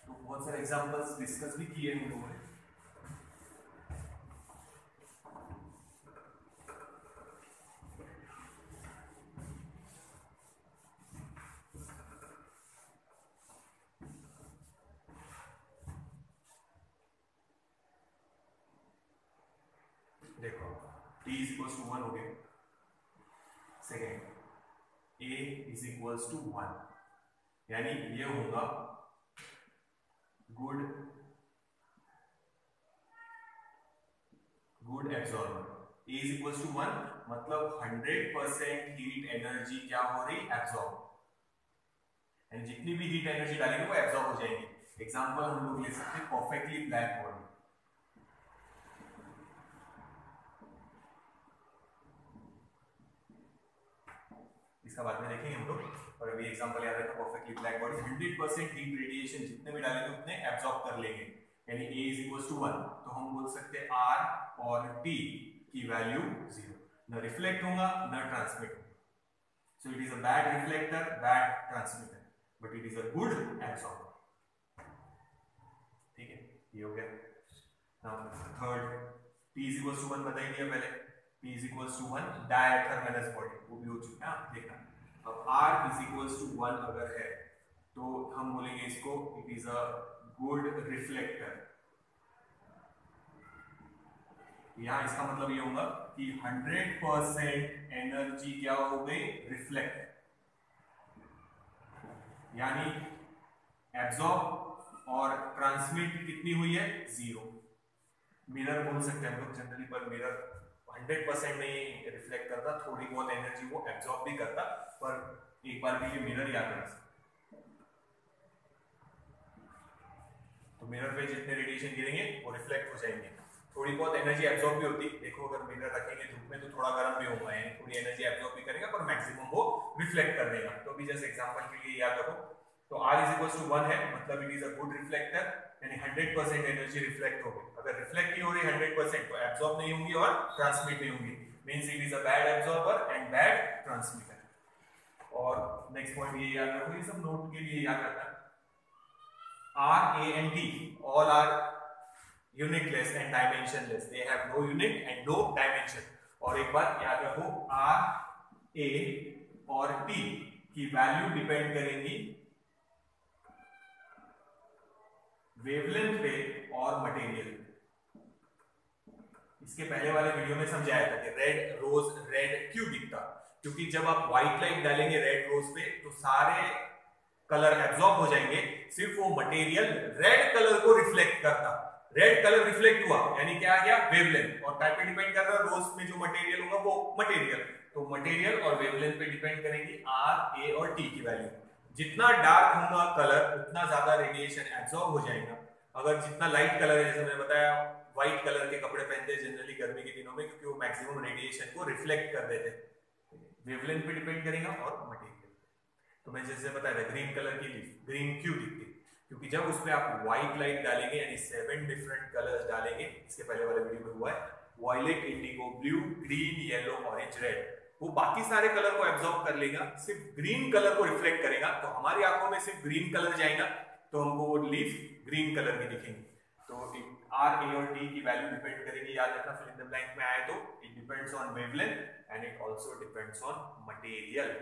तो बहुत सारे एग्जांपल्स डिस्कस भी किए हम लोगों ने। देखो t इज इक्वल टू 1 हो गया, second a is equal to 1, यानी ये होगा good absorber. a is equal to 1 मतलब 100% हीट एनर्जी क्या हो रही, एब्जॉर्ब, यानी जितनी भी हीट एनर्जी डालेंगे वो एब्जॉर्ब हो जाएंगे। एग्जांपल हम लोग ले सकते हैं परफेक्टली ब्लैक बॉडी, इसका बाद में देखेंगे हम लोग, और अभी एग्जांपल याद रखना perfectly black body, 100% heat radiation जितने भी डालेंगे उतने एब्जॉर्ब कर लेंगे, यानी a इज इक्वल टू 1, तो हम बोल सकते हैं r और t की वैल्यू 0, न रिफ्लेक्ट होगा न ट्रांसमिट होगा, so it is a bad reflector, bad transmitter, but it is a good absorber. ठीक है, ये हो गया। Now third, t is equal to 1 बताई दिया पहले, P is equals to 1 diathermanous body, वो भी हो चुका है, देखना। अब R is equals to 1 अगर है तो हम बोलेंगे इसको it is a good reflector. यहां इसका मतलब ये होगा कि 100% एनर्जी क्या हो गई, रिफ्लेक्ट, यानी एब्जॉर्ब और ट्रांसमिट कितनी हुई है, 0। मिरर बोल सकते हैं हम लोग जनरली, पर मिरर 100% नहीं रिफ्लेक्ट करता, थोड़ी बहुत एनर्जी वो एब्जॉर्ब भी करता, पर एक बार के लिए मिरर याद रख सकते। तो मिरर पे जितने रेडिएशन गिरेंगे वो रिफ्लेक्ट हो जाएंगे, थोड़ी बहुत एनर्जी एब्जॉर्ब भी होती। देखो अगर मिरर रखेंगे धूप में तो थोड़ा गर्म भी होगा, यानी थोड़ी एनर्जी एब्जॉर्ब भी करेगा, पर मैक्सिमम वो रिफ्लेक्ट कर देगा। तो अभी जैसे एग्जांपल के लिए याद रखो, तो R इज इक्वल टू 1 है मतलब it is a good reflector, यानी 100% एनर्जी रिफ्लेक्ट होगी। अगर रिफ्लेक्ट ही हो रही 100% तो एब्जॉर्ब नहीं होंगी और ट्रांसमिट नहीं होंगी, means it is a bad absorber and bad transmitter. और नेक्स्ट पॉइंट ये याद रखो, ये सब नोट के लिए याद रखना, R, A and T all are unitless and dimensionless, they have no unit and no dimension। और एक बात याद रखो, R, A और T की वैल्यू डिपेंड करेंगी वेवलेंथ पे और मटेरियल। इसके पहले वाले वीडियो में समझाया था कि रेड रोज रेड क्यों दिखता, क्योंकि जब आप व्हाइट लाइट डालेंगे रेड रोज पे तो सारे कलर एब्जॉर्ब हो जाएंगे, सिर्फ वो मटेरियल रेड कलर को रिफ्लेक्ट करता। रेड कलर रिफ्लेक्ट हुआ यानी क्या आ गया, वेवलेंथ, और टाइप पे डिपेंड कर रहा है रोज में जो मटेरियल होगा वो मटेरियल, तो मटेरियल और वेवलेंथ पे डिपेंड करेंगी R, A और T की वैल्यू। जितना डार्क होगा कलर उतना ज्यादा रेडिएशन एब्जॉर्ब हो जाएगा, अगर जितना लाइट कलर है, जैसे मैंने बताया व्हाइट कलर के कपड़े पहनते हैं जनरली गर्मी के दिनों में, क्योंकि वो मैक्सिमम रेडिएशन को रिफ्लेक्ट कर देते हैं, वेवलेंथ पे डिपेंड करेगा और मटेरियल। तो मैं जैसे बताया था ग्रीन कलर की लीफ ग्रीन क्यों दिखती, क्योंकि जब उस पे आप व्हाइट लाइट डालेंगे यानी 7 डिफरेंट कलर्स डालेंगे, इसके पहले वाले वीडियो में हुआ है, violet, indigo, blue, green, yellow, orange, red, वो बाकी सारे कलर को एब्जॉर्ब कर लेगा, सिर्फ ग्रीन कलर को रिफ्लेक्ट करेगा, तो हमारी आंखों में सिर्फ ग्रीन कलर जाएगा तो हमको वो लीफ ग्रीन कलर की दिखेंगी। तो R, A और T की वैल्यू डिपेंड करेगी, याद रखना, फिल इन द ब्लैंक में आए तो it depends on wavelength and it also depends on material.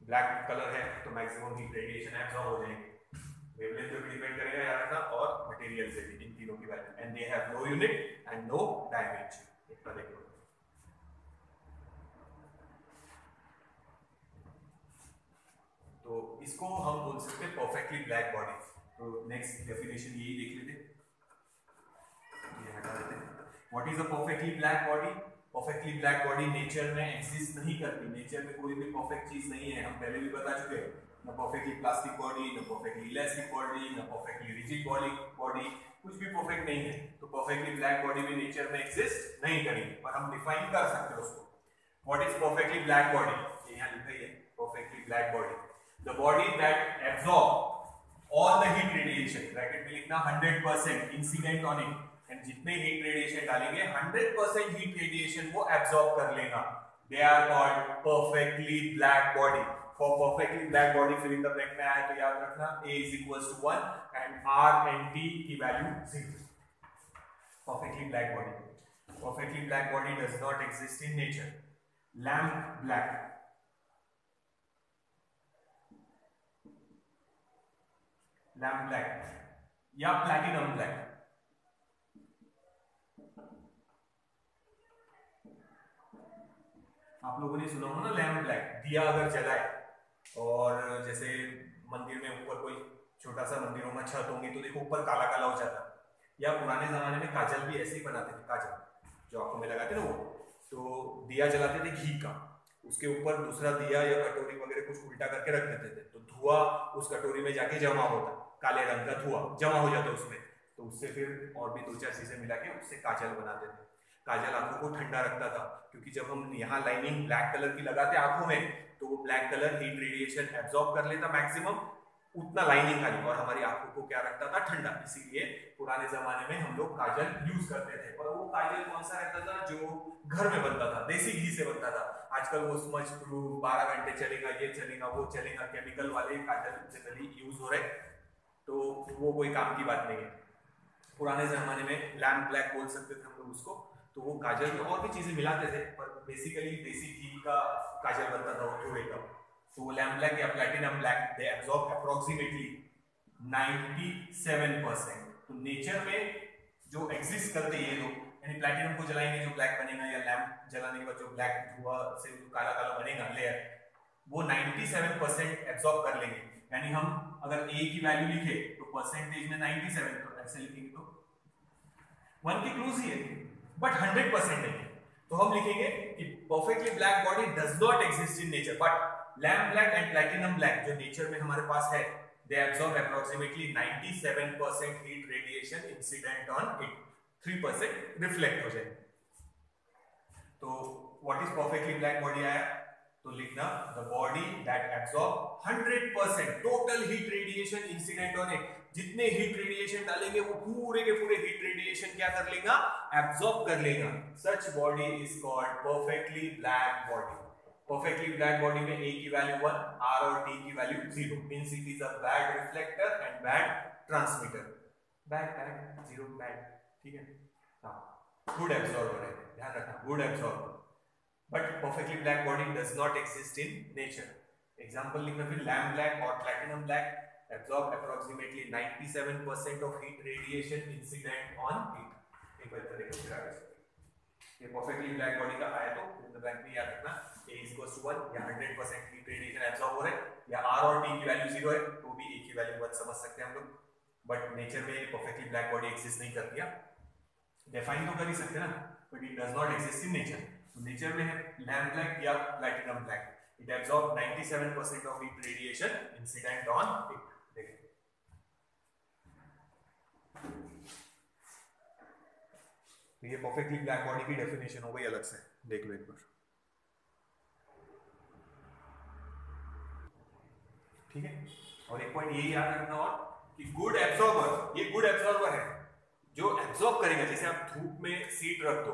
Black colour है तो मैक्सिमम हीट रेडिएशन एब्जॉर्ब हो जाएंगे, वेवलेंथ पे भी डिपेंड करेगा याद रखना, और मटेरियल से भी, इन तीनों की value, and they have no unit and no dimension. इतना देखो, तो इसको हम बोल सकते हैं परफेक्टली ब्लैक बॉडी। तो नेक्स्ट डेफिनेशन यही देख लेते, ये हटा देते हैं। What is a perfectly black body? Perfectly black body nature में एग्जिस्ट नहीं करती, नेचर में कोई भी परफेक्ट चीज नहीं है, हम पहले भी बता चुके हैं। न परफेक्टली प्लास्टिक बॉडी, न परफेक्टली इलास्टिक बॉडी, न परफेक्टली रिजिड बॉडी, कुछ भी परफेक्ट नहीं है। तो परफेक्टली ब्लैक बॉडी भी नेचर में एग्जिस्ट नहीं करेगी, पर हम डिफाइन कर सकते हैं उसको। What is perfectly black body? यहाँ लिखा है perfectly black body, the body that absorb all the heat radiation, bracket में लिखना 100% इंसिडेंट ऑन इट, एंड जितने हीट रेडिएशन डालेंगे 100% हीट रेडिएशन वो एब्सॉर्ब कर लेगा। They are called perfectly black body. For perfectly black body fill in the blank में आया तो याद रखना A is equals to 1 and R and T की value 0। Perfectly black body, perfectly black body does not exist in nature. Lamp black, lamp black या platinum black, आप लोगों ने सुना होगा ना लैम्प ब्लैक। दिया अगर जलाए और जैसे मंदिर में ऊपर कोई छोटा सा मंदिरों में छत होंगी तो देखो ऊपर काला काला हो जाता है, या पुराने जमाने में काजल भी ऐसे ही बनाते थे, काजल जो आंखों में लगाते ना वो, तो दिया जलाते थे घी का, उसके ऊपर दूसरा दिया या कटोरी वगैरह कुछ उल्टा करके रख देते थे, तो धुआं उस कटोरी में जाके जमा होता, काले रंग का धुआं जमा हो जाता उसमें, तो उससे फिर और भी 2-4 चीजें मिला के उससे काजल बनाते थे। काजल आंखों को ठंडा रखता था, क्योंकि जब हम यहाँ लाइनिंग ब्लैक कलर की लगाते आंखों में तो वो black colour heat radiation absorb कर लेता मैक्सिमम, उतना लाइनिंग खाली, और हमारी आंखों को क्या रखता था? ठंडा। इसीलिए पुराने जमाने में हम लोग काजल यूज करते थे, और वो काजल कौन सा रहता था? जो घर में बनता था, देसी घी से बनता था। आजकल वो स्मच प्रूफ 12 घंटे चलेगा, ये चलेगा, वो चलेगा, केमिकल वाले काजल जनरली यूज हो रहे, तो वो कोई काम की बात नहीं है। पुराने जमाने में लैम्प ब्लैक बोल सकते थे हम लोग उसको, तो वो काजल में और भी चीजें मिलाते थे, पर बेसिकली देसी घी का काजल बनता था वो धुएं का। तो वो लैम्प ब्लैक या प्लैटिनम ब्लैक दे एब्सॉर्ब अप्रोक्सीमेटली 97%। तो नेचर में जो एग्जिस्ट करते हैं ये लोग, यानी प्लैटिनम को जलाएंगे जो ब्लैक बनेगा, या लैम्प जलाने के बाद जो ब्लैक धुआं से जो काला काला बनेगा लेयर, वो 97% एब्सॉर्ब कर लेंगे। यानी हम अगर A की वैल्यू लिखे तो परसेंटेज में 97, तो ऐसे लिखेंगे तो 1 की क्लोज ही है, बट 100% नहीं है। तो हम लिखेंगे कि perfectly black body does not exist in nature, but lamp black and platinum black जो नेचर में हमारे पास है, they absorb approximately 97% heat radiation incident on it, 3% reflect हो जाए। तो what is perfectly black body आया तो लिखना the body that absorb 100% total heat radiation incident on it. जितने हीट रेडिएशन डालेंगे वो पूरे के पूरे हीट रेडिएशन क्या कर लेगा? एब्सॉर्ब कर लेगा। Such body is called perfectly black body. Perfectly black body में A की वैल्यू 1, R और T की value 0, means it is a bad reflector and bad transmitter. Bad bad 0 bad, ठीक है। हाँ, गुड एब्सॉर्बर है, ध्यान रखना, good absorber. But perfectly black body does not exist in nature. Example लिखना फिर, लैम्प ब्लैक और platinum black absorb approximately 97% of heat radiation incident on it। एक बार देखो फिर आगे ये परफेक्टली ब्लैक बॉडी का आया तो इन द ब्लैंक में याद रखना A is equals to 1 या 100% हीट रेडिएशन एब्सॉर्ब हो रहा है, या R और T की वैल्यू 0 है तो भी A की वैल्यू 1 समझ सकते हैं हम लोग। बट नेचर में परफेक्टली ब्लैक बॉडी एग्जिस्ट नहीं करती है, डिफाइन तो कर ही सकते हैं ना, but it does not exist in nature. तो नेचर में है लैम्प ब्लैक या platinum black, it absorb 97% of heat radiation incident on it. ये परफेक्टली ब्लैक बॉडी की डेफिनेशन हो गई अलग से, देख लो एक बार, ठीक है। और एक पॉइंट ये याद रखना और कि गुड एब्सॉर्बर, ये गुड एब्सॉर्बर है जो एब्सॉर्ब करेगा। जैसे आप धूप में सीट रख दो,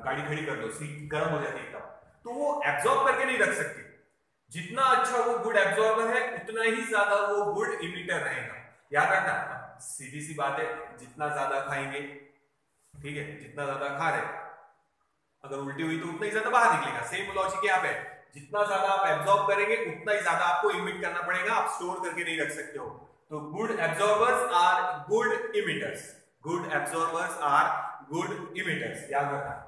गाड़ी खड़ी कर दो, सीट गर्म हो जाती है एकदम, तो वो एब्सॉर्ब करके नहीं रख सकती। जितना अच्छा वो गुड एब्सॉर्बर है उतना ही ज्यादा वो गुड इमिटर रहेगा। याद रखना, सीधी सी बात है, जितना ज्यादा खाएंगे, ठीक है, जितना ज्यादा खा रहे, अगर उल्टी हुई तो उतना ही ज्यादा बाहर निकलेगा। सेम लॉजिक यहाँ पे, जितना ज्यादा आप एब्सॉर्ब करेंगे उतना ही ज्यादा आपको इमिट करना पड़ेगा, आप स्टोर करके नहीं रख सकते हो। तो good absorbers are good emitters, good absorbers are good emitters, याद रखना।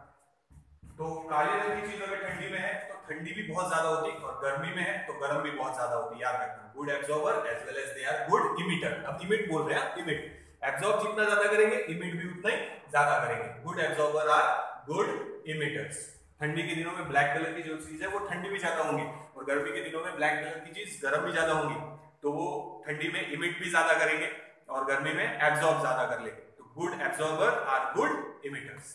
तो काले रंग की चीज अगर ठंडी में है तो ठंडी भी बहुत ज्यादा होती है, और गर्मी में है तो गर्म भी बहुत ज्यादा होती है, याद रखना। Good absorber as well as they are good emitter. अब इमिट बोल रहे हैं, इमिट एब्जॉर्ब जितना ज्यादा करेंगे इमिट भी उतना ही ज्यादा करेंगे। Good absorber are good emitters. ठंडी के दिनों में ब्लैक कलर की जो चीज है वो ठंडी भी ज्यादा होंगी, और गर्मी के दिनों में ब्लैक कलर की चीज गर्म भी ज्यादा होंगी, तो वो ठंडी में इमिट भी ज्यादा करेंगे और गर्मी में एब्जॉर्ब ज्यादा कर लेंगे। तो good absorber are good emitters.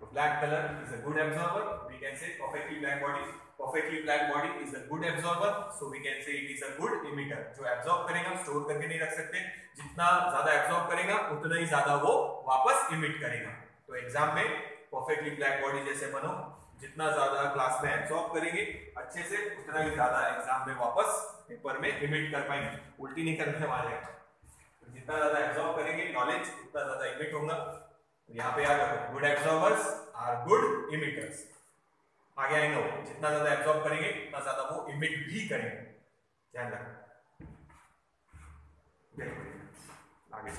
तो black colour is a good absorber, we can say perfectly black body, perfectly black body is a good absorber, so we can say it is a good emitter। जो absorb करेगा store करके नहीं रख सकते, जितना ज्यादा absorb करेगा उतना ही ज्यादा वो वापस emit करेगा। तो एग्जाम में perfectly black body जैसे बनो, जितना ज्यादा क्लास में absorb करेंगे अच्छे से उतना ही ज्यादा एग्जाम में वापस पेपर में emit कर पाएंगे, उल्टी नहीं करने वाले हैं। तो जितना ज्यादा absorb करेंगे नॉलेज उतना ज्यादा emit होगा। तो यहाँ पे याद रखो गुड एब्जॉर्बर्स आर गुड इमिटर्स। आगे आएंगे वो जितना ज्यादा एब्जॉर्ब करेंगे उतना ज्यादा वो इमिट भी करेंगे, ध्यान रखना। आगे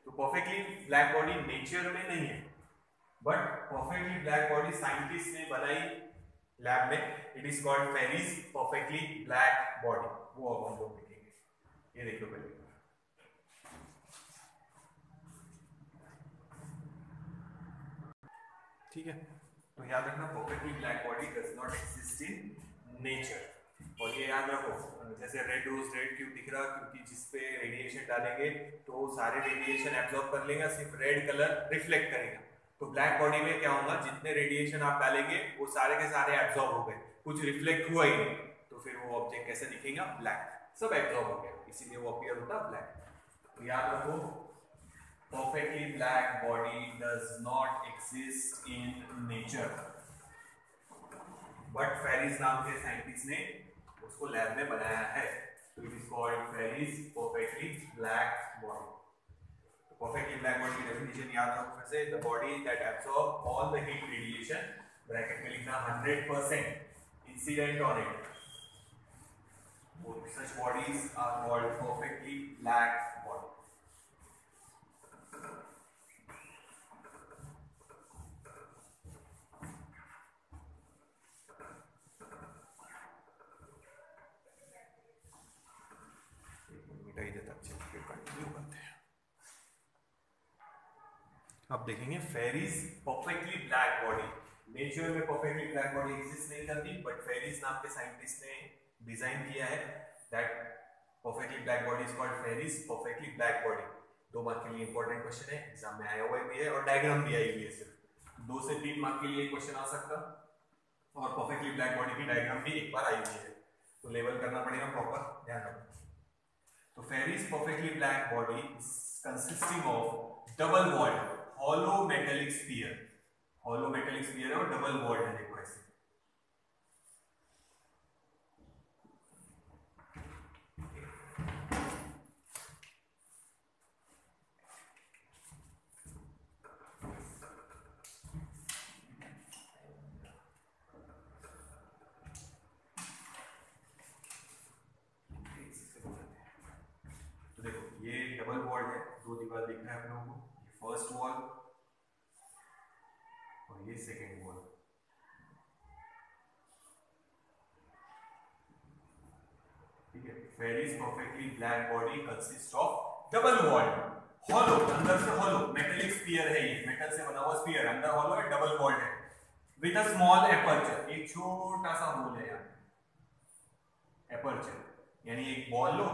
तो परफेक्टली ब्लैक बॉडी नेचर में नहीं है, but perfectly black body scientist ने बनाई लैब में। It is called Ferry's perfectly black body. वो अब हम लोग देखेंगे। ये देखो पहले, ठीक है। तो याद रखना perfectly black body does not exist in nature. और ये याद रखो, जैसे रेड रोज रेड क्यों दिख रहा, क्योंकि जिस पे रेडिएशन डालेंगे तो सारे रेडिएशन एब्जॉर्ब कर लेगा, सिर्फ रेड कलर रिफ्लेक्ट करेगा। तो ब्लैक बॉडी में क्या होगा, जितने रेडिएशन आप डालेंगे वो सारे के सारे एब्जॉर्ब हो गए, कुछ रिफ्लेक्ट हुआ ही नहीं, तो फिर वो ऑब्जेक्ट कैसे दिखेगा, ब्लैक, सब एब्जॉर्ब हो गया, इसीलिए वो अपीयर होता ब्लैक। तो याद रखो perfectly black body does not exist in nature, but Ferris नाम के साइंटिस्ट ने उसको लैब में बनाया है। तो it is called Ferry's perfectly black body. तो परफेक्टली ब्लैक बॉडी की डेफिनेशन याद रखो फिर से, the body that absorb all the heat radiation, bracket में लिखना 100% incident on it, such bodies are called perfectly black body। अब देखेंगे Ferry's perfectly black body. Nature में परफेक्टली ब्लैक बॉडी एग्जिस्ट नहीं करती, बट फेरीज नाम के साइंटिस्ट ने डिजाइन किया है that perfectly black body is called Ferry's perfectly black body. 2 mark के लिए इंपॉर्टेंट क्वेश्चन है, एग्जाम में आया हुआ भी है और डायग्राम भी आई हुई है, सिर्फ 2 से 3 मार्क के लिए क्वेश्चन आ सकता, और परफेक्टली ब्लैक बॉडी की डायग्राम भी एक बार आई हुई है, तो लेवल करना पड़ेगा प्रॉपर, ध्यान रखो। तो Ferry's perfectly black body is consisting of double walled hollow metallic sphere। hollow metallic sphere है और डबल वॉल्ड है, देखो ऐसे। तो देखो ये डबल वॉल्ड है, 2 दीवार दिख रहा है आप लोगों को, फर्स्ट वॉल और ये सेकेंड वॉल। ठीक है, Ferry's perfectly black body consist of double walled, hollow, अंदर से हॉलो मेटेलिक स्फीयर है, ये मेटल से बना हुआ स्फीयर, अंदर हॉलो है, डबल वॉल्ड है, विद अ स्मॉल एपर्चर, एक छोटा सा होल है यहाँ, एपर्चर यानी एक बॉल लो,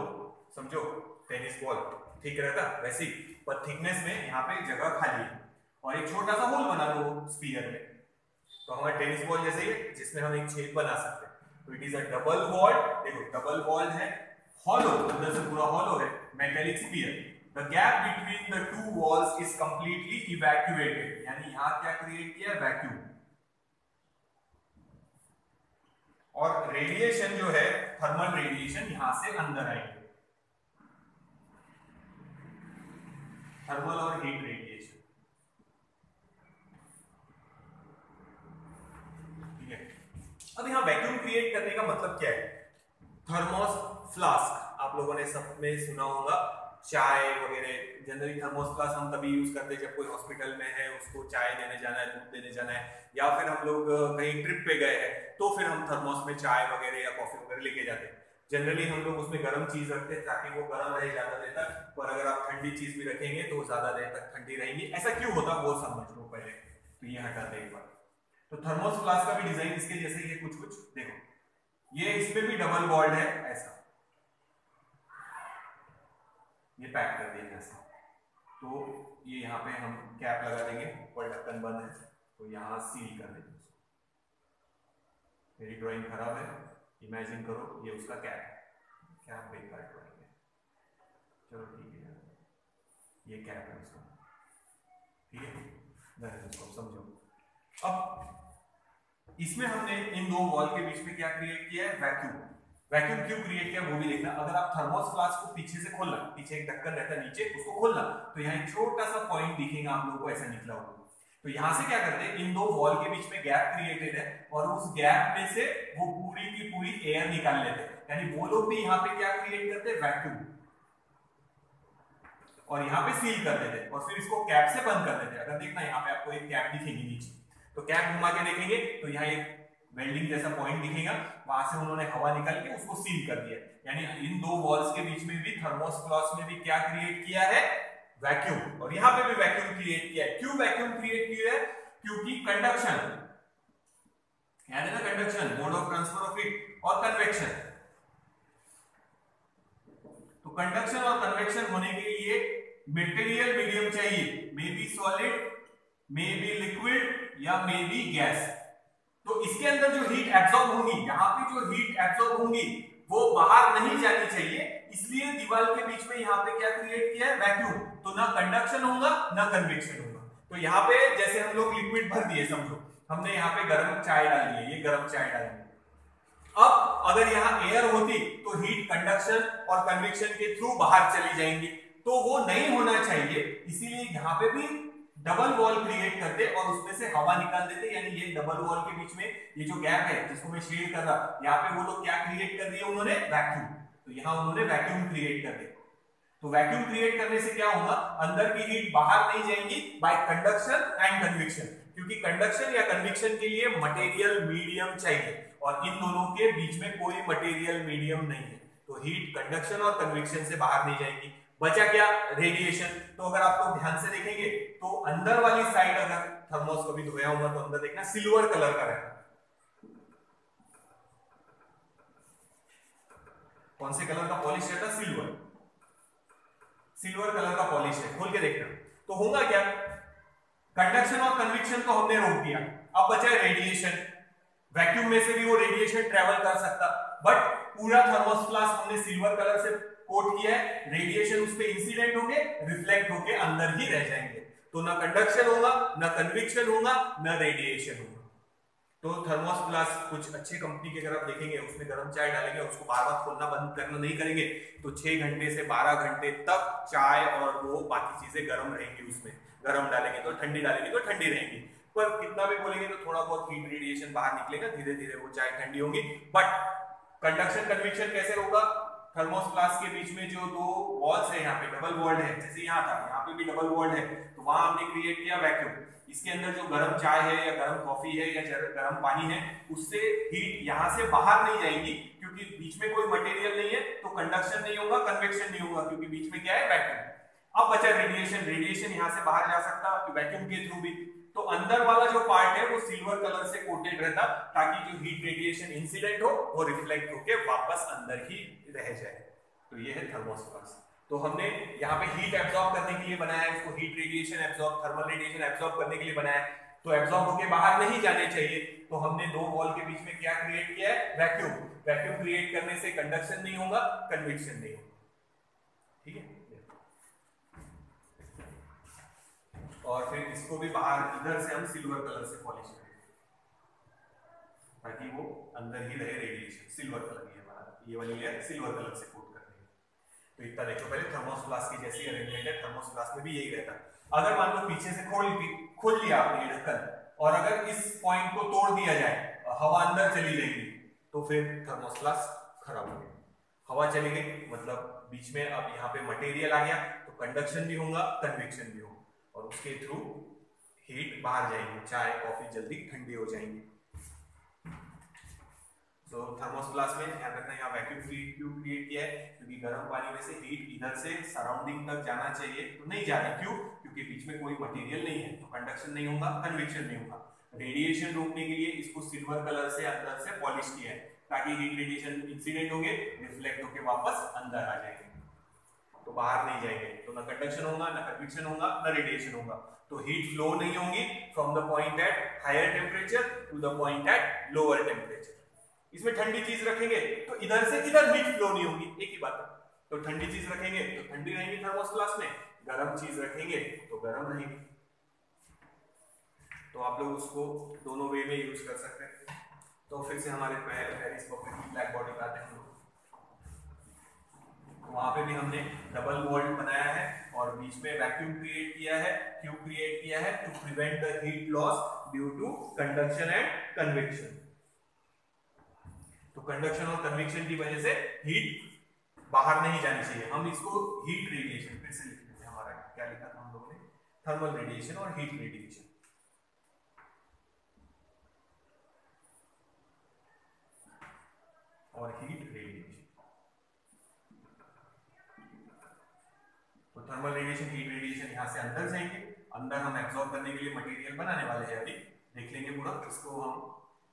समझो टेनिस बॉल ठीक रहता वैसे ही, पर थिकनेस में यहाँ पे जगह खाली है और एक छोटा सा होल बना दो स्फीयर में, तो हमारा टेनिस बॉल जैसे ही, जिसमें हम एक छेद बना सकते हैं। तो it is a double wall, देखो डबल वॉल है, हॉलो, अंदर से पूरा हॉलो है, metallic sphere. The gap between the 2 walls is completely evacuated, यानी यहाँ क्या क्रिएट किया, वैक्यूम। और रेडिएशन जो है, थर्मल रेडिएशन यहां से अंदर आएगी, थर्मल और हीट रेडिएशन। ठीक है, अब यहां वैक्यूम क्रिएट करने का मतलब क्या है, थर्मोस फ्लास्क आप लोगों ने सब में सुना होगा, चाय वगैरह, जनरली थर्मोस फ्लास्क हम तभी यूज करते हैं जब कोई हॉस्पिटल में है, उसको चाय देने जाना है, दूध देने जाना है, या फिर हम लोग कहीं ट्रिप पे गए हैं तो फिर हम थर्मोस में चाय वगैरह या कॉफी वगैरह लेके जाते हैं। जनरली हम लोग उसमें गर्म चीज रखते हैं ताकि वो गर्म रहे ज्यादा देर तक, और अगर आप ठंडी चीज भी रखेंगे तो वो ज्यादा देर तक ठंडी रहेगी। ऐसा क्यों होता वो समझ लो पहले, तो ये हटाते हैं एक बार। तो थर्मोस फ्लास्क का भी डिजाइन इसके जैसे ही है कुछ कुछ, देखो ये इसमें भी डबल वॉल्ड है ऐसा, ये पैक कर दिया ऐसा। तो ये यहाँ पे हम कैप लगा देंगे, ऊपर ढक्कन बंद है तो यहाँ सील कर देंगे। मेरी ड्राइंग खराब है, इमेजिन करो ये उसका कैप है, क्या बेकार ड्राइंग है, चलो ठीक है ये कैप है उसका, ठीक है उसको समझो। अब इसमें हमने इन दो वॉल के बीच में क्या क्रिएट किया है, वैक्यूम। वैक्यूम क्यों क्रिएट किया वो भी देखना। अगर आप थर्मोस फ्लास्क को पीछे से खोलना, पीछे एक ढक्कन रहता है नीचे, उसको खोलना तो यहाँ एक छोटा सा पॉइंट दिखेगा आप लोगों को ऐसा निकला हुआ। तो यहां से क्या करते हैं, इन दो वॉल के बीच में गैप क्रिएटेड है और उस गैप में से वो पूरी की पूरी एयर निकाल लेते हैं, यानी वो लोग भी यहाँ पे क्या क्रिएट करते हैं, वैक्यूम, और यहाँ पे सील कर देते हैं और फिर इसको कैप से बंद कर देते हैं। अगर देखना यहाँ पे आपको एक कैप दिखेगी नीचे, तो कैप घुमा के देखेंगे तो यहाँ एक वेल्डिंग जैसा पॉइंट दिखेगा, वहां से उन्होंने हवा निकाल के उसको सील कर दिया। यानी इन दो वॉल्स के बीच में भी थर्मोस फ्लास्क में भी क्या क्रिएट किया है, वैक्यूम, और यहां पे भी वैक्यूम क्रिएट किया है। क्यों वैक्यूम क्रिएट किया है, क्योंकि कंडक्शन, यानी ना conduction, mode of transfer of heat, और कन्वेक्शन। तो कंडक्शन और कन्वेक्शन होने के लिए मटेरियल मीडियम चाहिए, may be solid, may be liquid, या मे बी गैस। तो इसके अंदर जो हीट एब्जॉर्ब होगी, यहाँ पे जो हीट एब्जॉर्ब होगी वो बाहर नहीं जानी चाहिए, इसलिए दीवार के बीच में यहाँ पे क्या क्रिएट किया है, वैक्यूम। तो ना कंडक्शन होगा ना कन्वेक्शन होगा। तो यहाँ पे जैसे हम लोग लिक्विड भर दिए, समझो हमने यहाँ पे गर्म चाय डाल दी है, ये गर्म चाय डाल दी। अब अगर यहाँ एयर होती तो हीट कंडक्शन और कन्वेक्शन के थ्रू बाहर चली जाएंगी, तो वो नहीं होना चाहिए, इसीलिए यहाँ पे भी डबल वॉल क्रिएट करते और उसमें से हवा निकाल देते। यानी ये डबल वॉल के बीच में ये जो गैप है जिसको मैं शेड कर रहा, यहाँ पे वो लोग क्या क्रिएट कर दिया उन्होंने, वैक्यूम। तो यहाँ उन्होंने वैक्यूम क्रिएट कर दिया। तो वैक्यूम क्रिएट करने से क्या होगा, अंदर की हीट बाहर नहीं जाएगी बाय कंडक्शन एंड कन्वेक्शन, क्योंकि कंडक्शन या कन्वेक्शन के लिए मटेरियल मीडियम चाहिए और इन दोनों के बीच में कोई मटेरियल मीडियम नहीं है। तो हीट कंडक्शन और कन्वेक्शन से बाहर नहीं जाएगी। बचा क्या, रेडिएशन। तो अगर आप लोग ध्यान से देखेंगे तो अंदर वाली साइड, अगर थर्मोस को भी धोया हुआ तो अंदर देखना सिल्वर कलर का रहता है। कौन से कलर का पॉलिश रहता है, सिल्वर, सिल्वर कलर का पॉलिश है, खोल के देखना। तो होगा क्या, कंडक्शन और कन्वेक्शन को हमने रोक दिया, अब बचा है रेडिएशन। वैक्यूम में से भी वो रेडिएशन ट्रेवल कर सकता, बट पूरा थर्मोस फ्लास्क हमने सिल्वर कलर से कोट किया है, रेडिएशन उस पे इंसिडेंट होंगे, रिफ्लेक्ट होके अंदर ही रह जाएंगे। तो ना कंडक्शन होगा, ना कन्वेक्शन होगा, ना रेडिएशन होगा। तो थर्मोस फ्लास्क कुछ अच्छे कंपनी के अगर आप देखेंगे, उसमें गर्म चाय डालेंगे, उसको बार बार खोलना बंद करना नहीं करेंगे तो 6 घंटे से 12 घंटे तक चाय और वो बाकी चीजें गर्म रहेंगी। उसमें गर्म डालेंगे तो ठंडी डालेंगे तो ठंडी रहेंगी, पर कितना भी बोलेंगे तो थोड़ा बहुत हीट रेडिएशन बाहर निकलेगा, धीरे धीरे वो चाय ठंडी होगी। बट कंडक्शन कन्वेक्शन कैसे होगा, थर्मोस फ्लास्क के बीच में जो दो वॉल्स है, यहाँ पे डबल वॉल्ड है, जैसे यहाँ था यहाँ पे भी डबल वॉल्ड है, तो वहां हमने क्रिएट किया वैक्यूम। इसके अंदर जो गर्म चाय है या गर्म कॉफी है या गर्म पानी है, उससे हीट यहाँ से बाहर नहीं जाएगी, क्योंकि बीच में कोई मटेरियल नहीं है, तो कंडक्शन नहीं होगा, कन्वेक्शन नहीं होगा, क्योंकि बीच में क्या है, वैक्यूम। अब बचा रेडिएशन, रेडिएशन यहाँ से बाहर जा सकता वैक्यूम के थ्रू भी। तो अंदर वाला जो पार्ट है वो सिल्वर कलर से कोटेड रहता, ताकि जो हीट रेडिएशन इंसिडेंट हो वो रिफ्लेक्ट होके वापस अंदर ही रह जाए। तो ये है थर्मोस फ्लास्क। तो हमने यहाँ पे हीट एब्जॉर्ब करने के लिए बनाया है इसको, heat radiation absorb, thermal radiation absorb करने के लिए बनाया है। तो एब्जॉर्ब होके बाहर नहीं जाने चाहिए, तो हमने दो वॉल के बीच में क्या क्रिएट किया है, वैक्यूम। वैक्यूम क्रिएट करने से कंडक्शन नहीं होगा, कन्वेक्शन नहीं होगा, ठीक है। और फिर इसको भी बाहर इधर से हम सिल्वर कलर से पॉलिश करेंगे ताकि वो अंदर ही रहे रेडिएशन। सिल्वर कलर ये हमारा, ये वाली लेयर सिल्वर कलर से कोट कर देंगे। तो इतना देखो, पहले थर्मोस फ्लास्क की जैसी अरेंजमेंट है, थर्मोस फ्लास्क में भी यही रहता है। अगर मान लो पीछे से खोल लिया आपने ये ढक्कन, और अगर इस पॉइंट को तोड़ दिया जाए, हवा अंदर चली जाएगी, तो फिर थर्मोस फ्लास्क खराब हो गया। हवा चली गई मतलब बीच में अब यहाँ पे मटेरियल आ गया, तो कंडक्शन भी होगा, कन्वेक्शन भी होगा, और उसके थ्रू हीट बाहर जाएगी, चाय कॉफी जल्दी ठंडी हो जाएंगी। तो थर्मोप्लास्ट में ध्यान रखना यहाँ वैक्यूम क्यों क्रिएट किया है, क्योंकि गर्म पानी में से हीट इधर से सराउंडिंग तक जाना चाहिए, तो नहीं जा रहा। क्यों? क्योंकि बीच में कोई मटेरियल नहीं है, तो कंडक्शन नहीं होगा, कन्वेक्शन नहीं होगा। रेडिएशन रोकने के लिए इसको सिल्वर कलर से अंदर से पॉलिश किया है, ताकि हीट रेडिएशन इंसिडेंट होंगे, रिफ्लेक्ट होके वापस अंदर आ जाएंगे, तो बाहर नहीं जाएंगे, तो ना कंडक्शन होगा, ना कन्वेक्शन होगा, ना रेडिएशन होगा। तो हीट फ्लो नहीं होगी from the point at higher temperature to the point at lower temperature. इसमें ठंडी चीज रखेंगे तो इधर से इधर हीट फ्लो नहीं होगी, एक ही बात है। तो ठंडी चीज रखेंगे तो ठंडी रहेंगी थर्मोप्लास्ट में, गर्म चीज रखेंगे तो गर्म रहेगी। तो आप लोग उसको दोनों वे में यूज कर सकते हैं। तो फिर से हमारे पेरिस परफेक्टली ब्लैक बॉडी पे आते हैं। वहां पे भी हमने डबल वॉल्ड बनाया है और बीच में वैक्यूम क्रिएट किया है। क्यों क्रिएट किया है? To prevent the heat loss due to conduction and convection. तो कंडक्शन और कन्वेक्शन की वजह से हीट बाहर नहीं जानी चाहिए। हम इसको हीट रेडिएशन फिर से लिख लेते हैं। हमारा क्या लिखा था हम लोगों ने? थर्मल रेडिएशन और हीट रेडिएशन। और हीट रेडिएशन, तो थर्मल रेडिएशन, हीट रेडिएशन यहां से अंदर जाएंगे। अंदर हम एब्जॉर्ब करने के लिए मटेरियल बनाने वाले हैं, अभी देख लेंगे पूरा इसको हम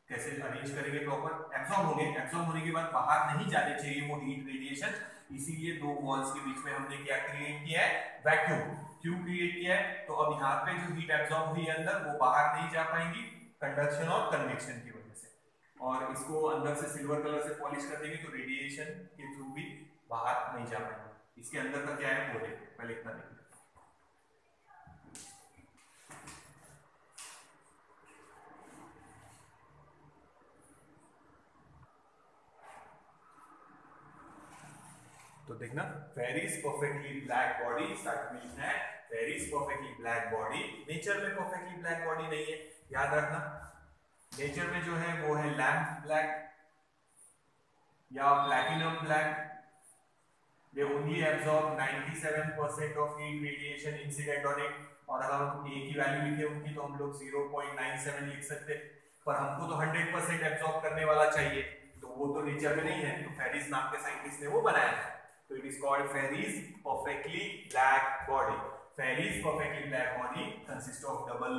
कैसे अरेंज करेंगे प्रॉपर। एब्जॉर्ब होंगे, एब्जॉर्ब होने के बाद बाहर नहीं जाने चाहिए वो हीट रेडिएशन, इसीलिए दो वॉल्स के बीच में हमने क्या क्रिएट किया है? वैक्यूम। क्यों क्रिएट किया है? तो अब यहाँ पे जो हीट एब्जॉर्ब हुई है अंदर, वो बाहर नहीं जा पाएंगी कंडक्शन और कन्वेक्शन की वजह से। और इसको अंदर से सिल्वर कलर से पॉलिश कर देंगे तो रेडिएशन के थ्रू भी बाहर नहीं जा पाएंगे। इसके अंदर का क्या है वो देखिए, पहले इतना देखिए। तो देखना, Ferry's perfectly black body, start में लिखना है Ferry's perfectly black body. Nature में परफेक्टली ब्लैक बॉडी नहीं है, याद रखना। नेचर में जो है वो है लैम्प ब्लैक या platinum black. They only absorb 97% of heat radiation incident on it। और अगर हम A की वैल्यू लिखे उनकी तो हम लोग 0.97 लिख सकते, पर हमको तो 100% एब्जॉर्ब करने वाला चाहिए, तो वो तो नेचर में नहीं है। तो फेरिस नाम के साइंटिस्ट ने वो बनाया है, तो it is called Ferry's perfectly black body. Ferry's perfectly black body consist of double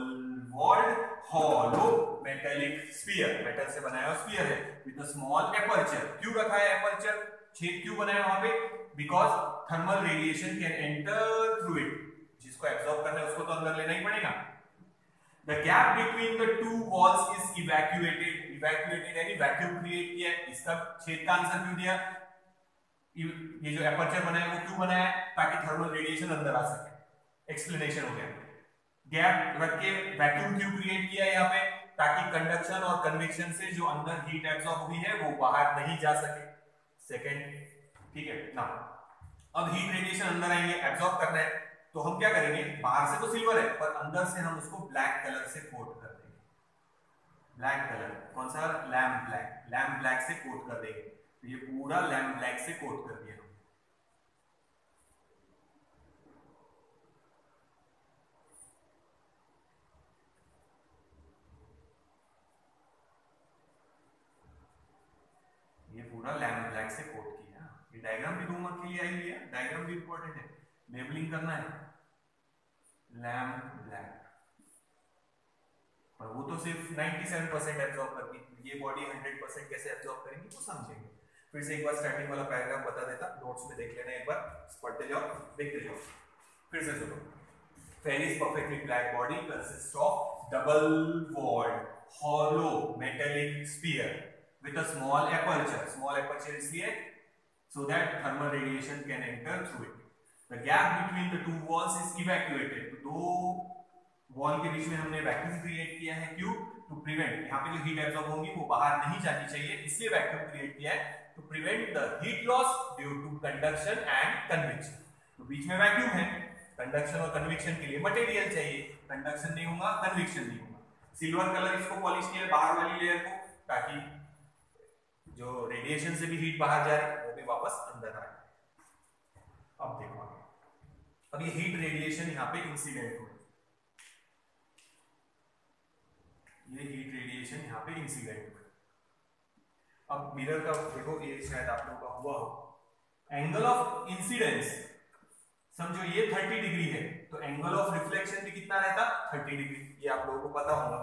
walled hollow metallic sphere, metal से बनाया हुआ स्फीयर है विद अ स्मॉल एपर्चर। क्यों रखा है एपर्चर, छेद क्यों बनाया वहां पे? Because thermal radiation can enter through it। जिसको एब्जॉर्ब करना है उसको तो अंदर लेना ही पड़ेगा। The gap between the two walls is evacuated। evacuated यानी वैक्यूम क्रिएट किया है। इसका छेद का आंसर क्यों दिया? ये जो एपर्चर बनाया वो क्यों बनाया है? ताकि थर्मल रेडिएशन अंदर आ सके। एक्सप्लेनेशन हो गया। गैप रख के वैक्यूम क्यों क्रिएट किया है यहाँ पे? ताकि कंडक्शन और कन्वेक्शन से जो अंदर हीट एब्जॉर्ब हुई है वो बाहर नहीं जा सके। सेकेंड, ठीक है ना। अब हीट रेडिएशन अंदर आएंगे, एब्जॉर्ब करना है, तो हम क्या करेंगे? बाहर से तो सिल्वर है, पर अंदर से हम उसको ब्लैक कलर से कोट कर देंगे। ब्लैक कलर कौन सा? Lamp black. लैम्प ब्लैक से कोट कर देंगे। तो ये पूरा लैम्प ब्लैक से कोट कर दिया। ये पूरा लैम्प ब्लैक से कोट किया। ये डायग्राम भी 2 मार्क के लिए आई हुई है, डायग्राम भी इंपॉर्टेंट है, लेबलिंग करना है। लैम्प ब्लैक, और वो तो सिर्फ 97% एब्जॉर्ब करती, ये बॉडी 100% कैसे एब्जॉर्ब करेंगी वो समझेंगे। फिर से एक बार स्टार्टिंग वाला पैराग्राफ बता देता, नोट्स में देख लेना, एक बार पढ़ते जाओ, देखते जाओ। फिर से सुनो। Ferry's perfectly black body consist of double walled hollow metallic sphere with a small aperture। Small aperture इसलिए so that thermal radiation can enter through it। The gap between the two walls is evacuated। तो दो wall के बीच में हमने vacuum create किया है। क्यों? To prevent, यहाँ पे जो हीट एब्जॉर्ब होगी वो बाहर नहीं जानी चाहिए, इसलिए वैक्यूम क्रिएट किया है to prevent the heat loss due to conduction and convection. तो बीच में वैक्यूम है, कंडक्शन और कन्वेक्शन के लिए मटेरियल चाहिए, कंडक्शन नहीं होगा, कन्वेक्शन नहीं होगा। सिल्वर कलर इसको पॉलिश किया है बाहर वाली लेयर को, ताकि जो रेडिएशन से भी हीट बाहर जा रही है वो भी वापस अंदर आए। अब देखो, अब ये हीट रेडिएशन यहाँ पे इंसिडेंट हुई, ये हीट रेडिएशन यहाँ पे इंसिडेंट हुई। अब मिरर का देखो, ये शायद आप लोगों का हुआ हो, एंगल ऑफ इंसिडेंस समझो ये 30 डिग्री है, तो एंगल ऑफ रिफ्लेक्शन भी कितना रहता, 30 डिग्री, ये आप लोगों को पता होगा,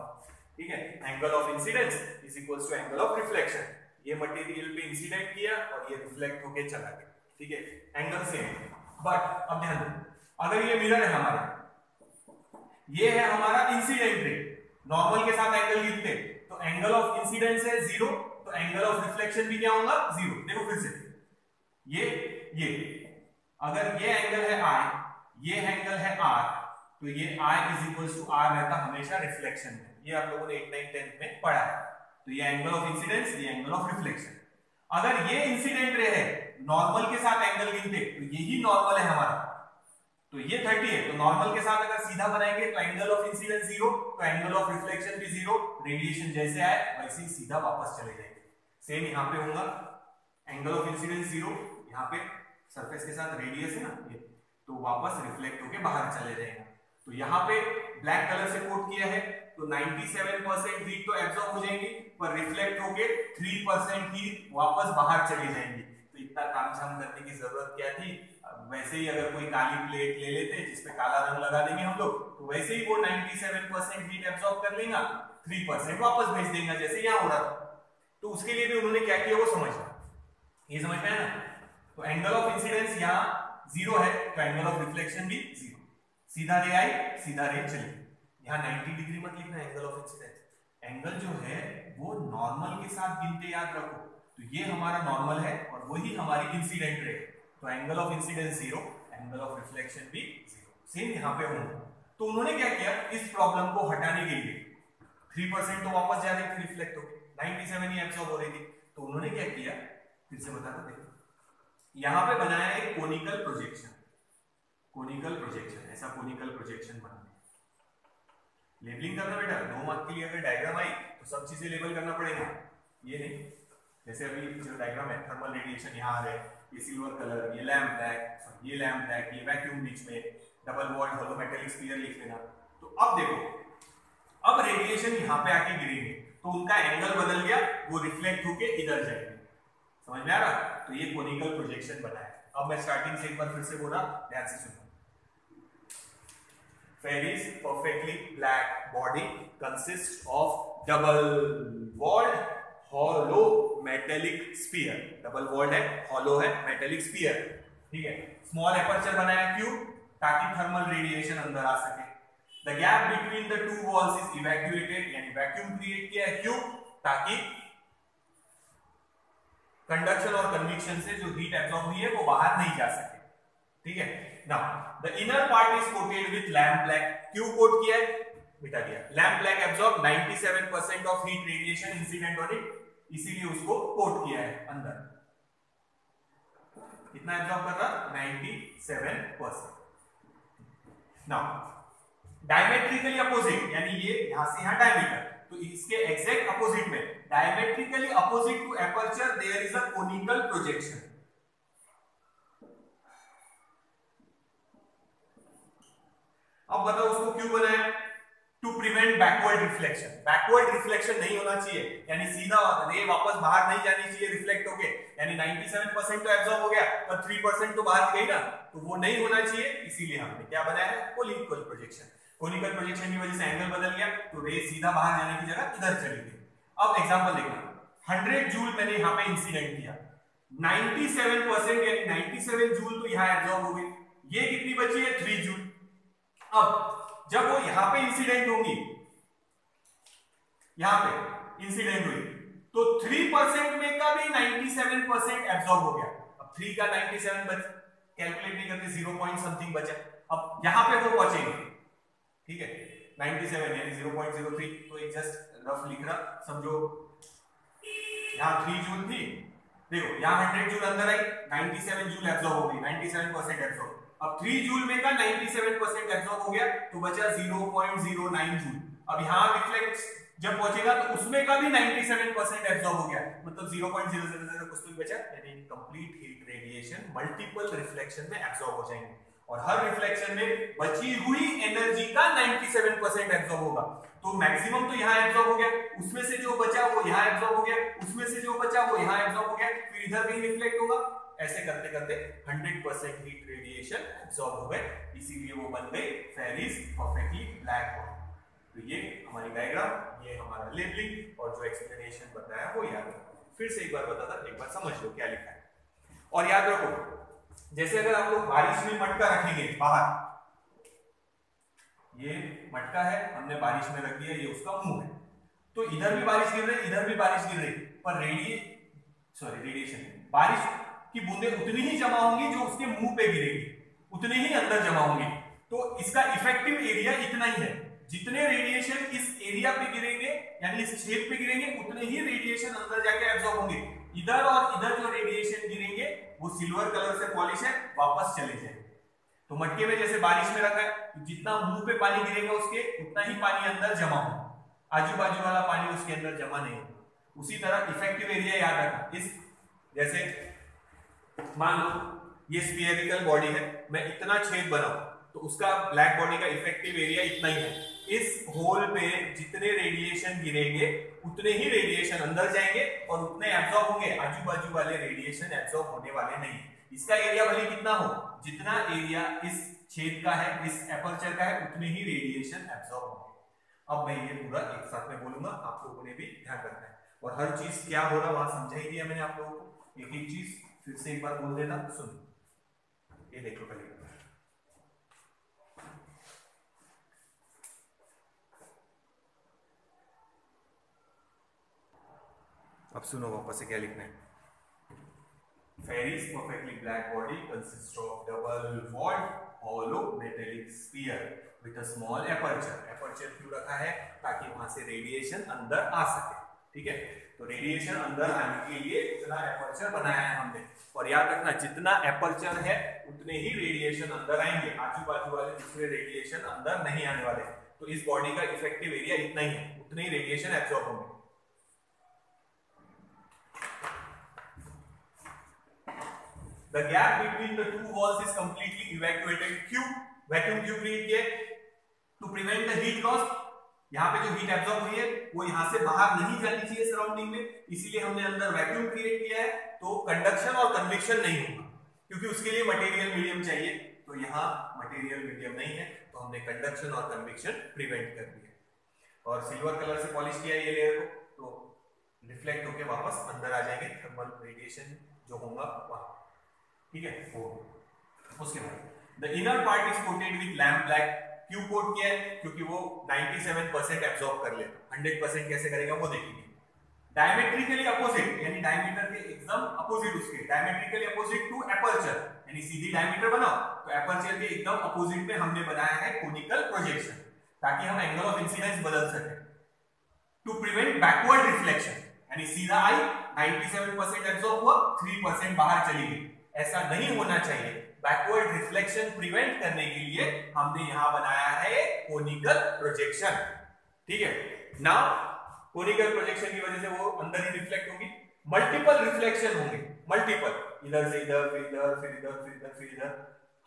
ठीक है। Angle of incidence is equals to angle of reflection, ये मटेरियल पे इंसिडेंट किया और ये रिफ्लेक्ट होके चला गया, ठीक है, एंगल सेम। बट अब ध्यान दो, अगर ये मिरर है हमारा, ये है हमारा इंसिडेंट रे, नॉर्मल के साथ एंगल गिनते, तो एंगल ऑफ इंसिडेंस है 0, तो एंगल ऑफ रिफ्लेक्शन भी क्या होगा, 0। देखो फिर से, ये अगर ये एंगल है I, ये एंगल है R, तो ये I is equal to R रहता हमेशा रिफ्लेक्शन में, ये आप लोगों ने 8, 9, 10 में पढ़ा है। तो ये एंगल ऑफ इंसिडेंस, ये एंगल ऑफ रिफ्लेक्शन। अगर ये इंसिडेंट रे है, नॉर्मल के साथ एंगल गिनते, तो यही नॉर्मल है हमारा, तो ये 30 है, तो नॉर्मल के साथ अगर सीधा बनाएंगे तो एंगल ऑफ इंसिडेंस 0, तो एंगल ऑफ रिफ्लेक्शन भी 0, रेडिएशन जैसे आए वैसे ही सीधा वापस चले जाएंगे। सेम यहाँ पे होगा, एंगल ऑफ इंसिडेंस 0, यहाँ पे सरफेस के साथ रेडियस है ना ये, तो वापस रिफ्लेक्ट होके बाहर चले जाएगा। तो यहाँ पे ब्लैक कलर से कोट किया है, तो 97% हीट तो एब्जॉर्ब हो जाएंगी, पर रिफ्लेक्ट होके 3% हीट वापस बाहर चली जाएंगी। तो इतना तामझाम करने की जरूरत क्या थी, वैसे ही अगर कोई काली प्लेट ले लेते जिसपे काला रंग लगा देंगे हम लोग, तो वैसे ही वो 97% हीट एब्जॉर्ब कर लेगा, 3% वापस भेज देगा, जैसे यहाँ हो रहा था। तो उसके लिए भी उन्होंने क्या किया वो समझना, ये समझ में है ना। तो एंगल ऑफ इंसिडेंस यहाँ 0 है, तो एंगल ऑफ रिफ्लेक्शन भी 0, सीधा रे आई सीधा रे चली। यहाँ 90 डिग्री मत लिखना एंगल ऑफ इंसिडेंस, एंगल जो है वो नॉर्मल के साथ गिनते याद रखो, तो ये हमारा नॉर्मल है और वही हमारी इंसिडेंट रे, तो angle of incidence 0, angle of reflection भी 0, सेम यहाँ पे होगा। तो उन्होंने क्या किया, इस प्रॉब्लम को हटाने के लिए 3% तो वापस जा रही थी रिफ्लेक्ट होकर, 97 ही एब्सॉर्ब हो रही थी, तो उन्होंने क्या किया, फिर से बताता देखो, यहां पे बनाया एक कोनिकल प्रोजेक्शन, कोनिकल प्रोजेक्शन, ऐसा कोनिकल प्रोजेक्शन बना। लेबलिंग करना बेटा, 2 मार्क के लिए अगर डायग्राम आई तो सब चीजें लेबल करना पड़ेगा, ये नहीं जैसे अभी जो डायग्राम है, थर्मल रेडिएशन यहाँ आ रहे हैं, ये सिल्वर कलर, ये लैम्प ब्लैक, ये लैम्प ब्लैक, ये वैक्यूम बीच में, डबल वॉल्ड होलो मेटेलिक स्फीयर लिख लेना। तो अब देखो, अब रेडिएशन यहाँ पे आके गिरेंगे, तो उनका एंगल बदल गया, वो रिफ्लेक्ट होके इधर जाएंगे, समझ में आ रहा। तो ये कोनिकल प्रोजेक्शन बना है। अब मैं स्टार्टिंग से एक बार फिर से बोला, ध्यान से सुनो। Fairy's perfectly black body consists of double walled hollow metallic sphere, double walled है, hollow है, metallic sphere, ठीक है। स्मॉल एपर्चर बनाया क्यों, ताकि थर्मल रेडिएशन अंदर आ सके। The gap between the two walls is evacuated, यानी वैक्यूम क्रिएट किया है, क्यों, ताकि कंडक्शन और कन्विक्शन से जो हीट एब्जॉर्ब हुई है वो बाहर नहीं जा सके, ठीक है। Now the inner part is coated with lamp black, क्यों कोट किया है, मिटा दिया। Lamp black absorb 97% of heat radiation incident on it, इसीलिए उसको कोट किया है अंदर। कितना एब्जॉर्ब कर रहा, 97%। नाउ डायमेट्रिकली अपोजिट, यानी ये यहां से यहां डायमीटर, तो इसके एग्जैक्ट अपोजिट में, diametrically opposite to aperture there is a conical projection. अब बताओ उसको क्यों बनाया, to prevent backward reflection. Backward reflection नहीं होना चाहिए, यानी सीधा रे वापस बाहर नहीं जानी चाहिए रिफ्लेक्ट होके, यानी 97% तो एब्जॉर्ब हो गया पर 3% तो बाहर गई ना, तो वो नहीं होना चाहिए, इसीलिए हमने क्या बनाया है, कोनिकल प्रोजेक्शन। कोनिकल प्रोजेक्शन की वजह से एंगल बदल गया, तो रे सीधा बाहर जाने की जगह इधर चली गई। अब एग्जांपल देखना, 100 जूल मैंने यहां पे इंसिडेंट किया, 97% यानी 97 जूल तो यहां एब्जॉर्ब हो गई, ये कितनी बची है, 3 जूल। अब जब वो यहां पे इंसिडेंट होंगी, यहां पे इंसिडेंट हुई, तो 3% में का भी 97% एब्जॉर्ब हो गया। अब 3 का 97 बच, कैलकुलेट नहीं करते, 0 पॉइंट समथिंग बचा। अब यहां पे वो पहुंचेंगे, ठीक है, 97 यानी 0.03, तो एक जस्ट रफ लिख रहा, समझो यहां 3 जूल थी, देखो यहां 100 जूल अंदर आई, 97 जूल एब्जॉर्ब हो गई, 97% एब्जॉर्ब। अब 3 जूल में का 97% एब्जॉर्ब हो गया, तो बचा 0.09 जूल। अब यहां रिफ्लेक्ट जब पहुंचेगा तो उसमें का भी 97% एब्जॉर्ब हो गया, मतलब 0.000 कुछ तो बचा, यानी complete heat radiation multiple reflection में एब्जॉर्ब हो जाएंगे। और हर रिफ्लेक्शन में बची हुई एनर्जी का 97% एब्जॉर्ब होगा। तो मैक्सिमम तो यहाँ एब्जॉर्ब हो गया, उसमें से जो बचा वो यहाँ एब्जॉर्ब हो गया, उसमें से जो बचा वो यहाँ एब्जॉर्ब हो गया, फिर इधर कहीं रिफ्लेक्ट होगा। ऐसे करते करते 100% हीट रेडिएशन एब्जॉर्ब हो गए, इसीलिए वो बन गई फेरिस परफेक्टली ब्लैक बॉडी। तो ये हमारी डायग्राम, ये हमारा लेबलिंग और जो एक्सप्लेनेशन बताया वो याद रखो। फिर से एक बार बता था, एक बार समझ लो क्या लिखा है। और याद रखो, जैसे अगर आप लोग बारिश में मटका रखेंगे बाहर, ये मटका है, हमने बारिश में रख दिया, ये उसका मुंह है, तो इधर भी बारिश गिर रही, इधर भी बारिश गिर रही, पर रेडिएशन, बारिश की बूंदें उतनी ही जमा होंगी जो उसके मुंह पे गिरेगी, उतने ही अंदर जमा होंगे। तो इसका इफेक्टिव एरिया इतना ही है, जितने रेडिएशन इस एरिया पे गिरेंगे यानी इस छेद पे गिरेंगे, उतने ही रेडिएशन अंदर जाके एब्जॉर्ब होंगे। इधर और इधर जो रेडिएशन गिरेंगे वो सिल्वर कलर से पॉलिश है, वापस चले जाएंगे। तो मटके में जैसे बारिश में रखा है, तो जितना मुंह पे पानी गिरेगा उसके उतना ही पानी अंदर जमा होगा, आजू बाजू वाला पानी उसके अंदर जमा नहीं होगा। उसी तरह इफेक्टिव एरिया याद रखना, इस जैसे मान लो ये स्फीयरिकल बॉडी है, मैं इतना छेद बनाऊं तो उसका ब्लैक बॉडी का इफेक्टिव एरिया इतना ही है। इस होल पे जितने रेडिएशन गिरेंगे उतने ही रेडिएशन अंदर जाएंगे और उतने एब्जॉर्ब होंगे, आजू बाजू वाले रेडिएशन एब्जॉर्ब होने वाले नहीं। इसका एरिया भले कितना हो, जितना एरिया इस छेद का है, इस एपर्चर का है, उतने ही रेडिएशन एब्जॉर्ब होंगे। अब मैं ये पूरा एक साथ में बोलूंगा, आप लोगों ने भी ध्यान रखना है, और हर चीज क्या हो रहा वहां समझा ही दिया मैंने आप लोगों को। एक एक चीज फिर से एक बार बोल देना, सुन ये देखो पहले, अब सुनो वापस से क्या लिखना है। Ferris perfectly black body consists of double-walled hollow metallic sphere with a small aperture. Aperture क्यों रखा है? ताकि वहां से रेडिएशन अंदर आ सके, ठीक है। तो रेडिएशन अंदर आने के लिए इतना एपर्चर बनाया है हमने, और याद रखना जितना एपर्चर है उतने ही रेडिएशन अंदर आएंगे, आजू बाजू वाले दूसरे रेडिएशन अंदर नहीं आने वाले। तो इस बॉडी का इफेक्टिव एरिया इतना ही है, उतने ही रेडिएशन एब्जॉर्ब होंगे। The gap between the two walls is completely evacuated. क्यों? वैक्यूम क्यों क्रिएट किया? To prevent the heat loss. यहाँ पे जो हीट एब्जॉर्ब हुई है वो यहाँ से बाहर नहीं जानी चाहिए सराउंडिंग में, इसीलिए हमने अंदर वैक्यूम क्रिएट किया है। तो कंडक्शन और कन्वेक्शन नहीं होगा, क्योंकि उसके लिए मटेरियल मीडियम चाहिए। तो यहाँ मटेरियल मीडियम नहीं है, तो हमने कंडक्शन और कन्वेक्शन प्रिवेंट कर दिया। और सिल्वर कलर से पॉलिश किया ये लेयर को, तो रिफ्लेक्ट होकर वापस अंदर आ जाएंगे, थर्मल रेडिएशन जो होगा वहां, ठीक है। उसके बाद the inner part is coated with lamp black. क्यों कोट किया है? क्योंकि वो 97% एब्जॉर्ब कर लेगा। 100% कैसे करेगा वो देखेंगे। डायमेट्रिकली अपोजिट, यानी डायमीटर के एकदम अपोजिट, उसके डायमेट्रिकली अपोजिट टू एपर्चर, यानी सीधी डायमीटर बनाओ तो एपर्चर के एकदम अपोजिट में हमने बनाया है कोनिकल प्रोजेक्शन, ताकि हम एंगल ऑफ इंसिडेंस बदल सके। टू प्रिवेंट बैकवर्ड रिफ्लेक्शन, यानी सीधा आई 97% एब्जॉर्ब हुआ, 3% बाहर चली गई, ऐसा नहीं होना चाहिए। बैकवर्ड रिफ्लेक्शन प्रिवेंट करने के लिए हमने यहां बनाया है कोनिकल प्रोजेक्शन, ठीक है। नाउ कोनिकल प्रोजेक्शन की वजह से वो अंदर ही रिफ्लेक्ट होगी, मल्टीपल रिफ्लेक्शन होंगे, मल्टीपल, इधर से इधर, फिर इधर, फिर इधर, फिर इधर, फिर इधर।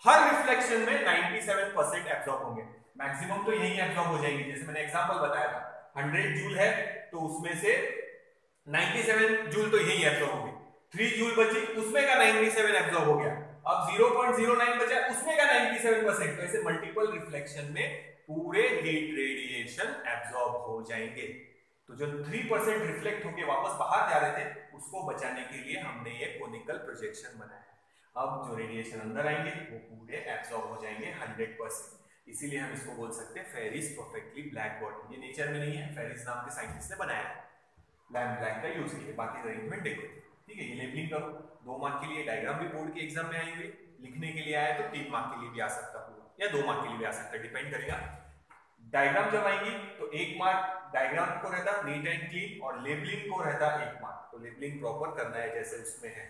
हर रिफ्लेक्शन में 97% एब्जॉर्ब होंगे, मैक्सिमम तो यही एब्जॉर्ब हो जाएंगे। जैसे मैंने एग्जांपल बताया था, 100 जूल है तो उसमें से 97 जूल तो यही एब्जॉर्ब होगी, 3 जूल बची उसमें का 97 एब्जॉर्ब हो गया, अब 0.09 बचा उसमें का 97%। तो ऐसे मल्टीपल रिफ्लेक्शन में पूरे हीट रेडिएशन एब्जॉर्ब हो जाएंगे। तो जो 3% रिफ्लेक्ट होके वापस बाहर जा रहे थे उसको बचाने के लिए हमने ये कोनिकल प्रोजेक्शन बनाया। अब जो रेडिएशन अंदर आएंगे वो पूरे एब्जॉर्ब हो जाएंगे 100%। इसीलिए हम इसको बोल सकते हैं फेरिस परफेक्टली ब्लैक बॉडी। ये नेचर में नहीं है, फेरिस नाम के साइंटिस्ट ने बनाया है, लैम्प ब्लैक का यूज किया, बाकी अरेंजमेंट देखो, ठीक है। ये लेबलिंग करो, 2 मार्क के लिए, डायग्राम भी बोर्ड के एग्जाम में आई हुई, लिखने के लिए आया तो 3 मार्क के लिए भी आ सकता है या 2 मार्क के लिए भी आ सकता है, डिपेंड करेगा। डायग्राम जब आएंगी तो 1 मार्क डायग्राम को रहता नीट एंड क्लीन, और लेबलिंग को रहता 1 मार्क। तो लेबलिंग प्रॉपर करना है जैसे उसमें है,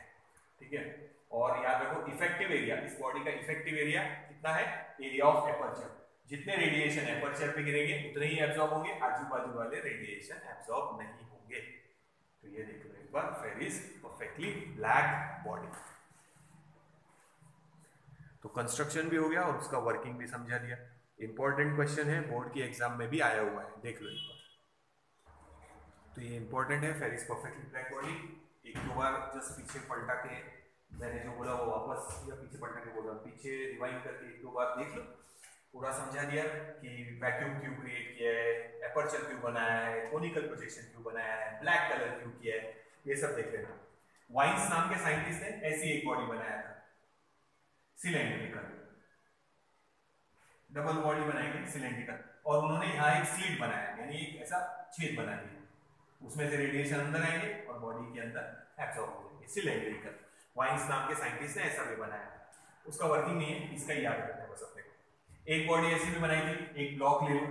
ठीक है। और याद रखो इफेक्टिव एरिया, इस बॉडी का इफेक्टिव एरिया कितना है? एरिया ऑफ एपर्चर, जितने रेडिएशन एपर्चर पे गिरेंगे उतने ही एब्जॉर्ब होंगे, आजू बाजू वाले रेडिएशन एब्जॉर्ब नहीं होंगे। तो ये देख लो एक बार, फेरिस परफेक्टली ब्लैक बॉडी। तो कंस्ट्रक्शन भी हो गया और उसका वर्किंग भी समझा दिया। इंपॉर्टेंट क्वेश्चन है, बोर्ड की एग्जाम में भी आया हुआ है, देख लो एक बार। तो ये इंपॉर्टेंट है, फेरिस परफेक्टली ब्लैक बॉडी। एक दो बार जस्ट पीछे पलटा के मैंने जो बोला वो वापस या पीछे पलटा के बोला, पीछे रिवाइंड करके एक दो बार देख लो। पूरा समझा दिया कि वैक्यूम क्यों क्रिएट किया है, एपर्चर क्यों बनाया है, कोनिकल प्रोजेक्शन क्यों बनाया है, ब्लैक कलर क्यों किया है, ये सब देख लेना। वाइन्स नाम के साइंटिस्ट ने ऐसी एक बॉडी बनाया था, सिलेंड्रिकल, डबल बॉडी बनाएंगे सिलेंड्रिकल, और उन्होंने यहाँ एक स्लिट बनाया, यानी एक ऐसा छेद बना दिया, उसमें से रेडिएशन अंदर आएंगे और बॉडी के अंदर एब्सॉर्ब हो जाएंगे, सिलेंड्रिकल। वाइन्स नाम के साइंटिस्ट ने ऐसा भी बनाया, उसका वर्किंग नहीं है, इसका ही याद रखना है बस अपने को। एक बॉडी ऐसी भी बनाई थी, एक ब्लॉक ले लो,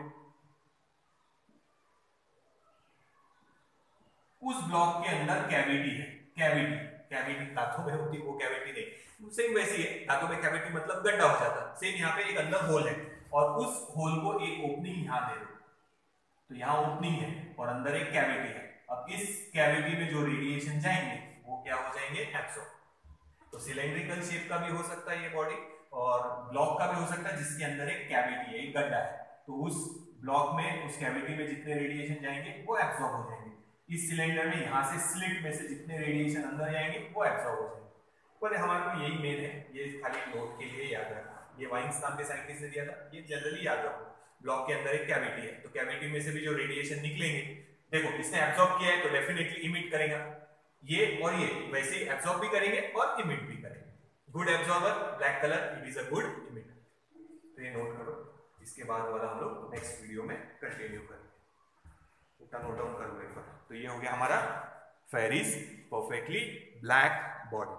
उस ब्लॉक के अंदर कैविटी है, कैविटी, कैविटी दांतों में होती वो कैविटी नहीं, सेम वैसी है, दांतों में कैविटी मतलब गड्ढा हो जाता, सेम यहाँ पे एक अंदर होल है और उस होल को एक ओपनिंग यहाँ दे दो, तो यहाँ ओपनिंग है और अंदर एक कैविटी है। अब इस कैविटी में जो रेडिएशन जाएंगे वो क्या हो जाएंगे, एब्सॉर्ब। तो सिलेंड्रिकल शेप का भी हो सकता है ये बॉडी और ब्लॉक का भी हो सकता है जिसके अंदर एक कैविटी है, एक गड्ढा है, तो उस ब्लॉक में, उस कैविटी में जितने रेडिएशन जाएंगे वो एब्सॉर्ब हो जाएंगे। इस सिलेंडर में यहाँ से स्लिट में से जितने रेडिएशन अंदर जाएंगे वो एब्सॉर्ब हो जाएंगे। पर हमारे को यही मेन है, ये खाली नोट के लिए याद रखना। ये वाइन्स नाम के साइंटिस्ट ने दिया था, ये जनरली याद रखो। ब्लॉक के अंदर एक कैविटी है, तो कैविटी में से भी जो रेडिएशन निकलेंगे, देखो इसने एब्सॉर्ब किया है तो डेफिनेटली इमिट करेगा, ये और ये वैसे ही एब्सॉर्ब भी करेंगे और इमिट भी करेंगे। Good absorber, black colour, it is a good emitter. तो ये नोट करो, इसके बाद वाला हम लोग नेक्स्ट वीडियो में कंटिन्यू करेंगे। नोट डाउन करो एक बार। तो ये हो गया हमारा फेरिस परफेक्टली ब्लैक बॉडी।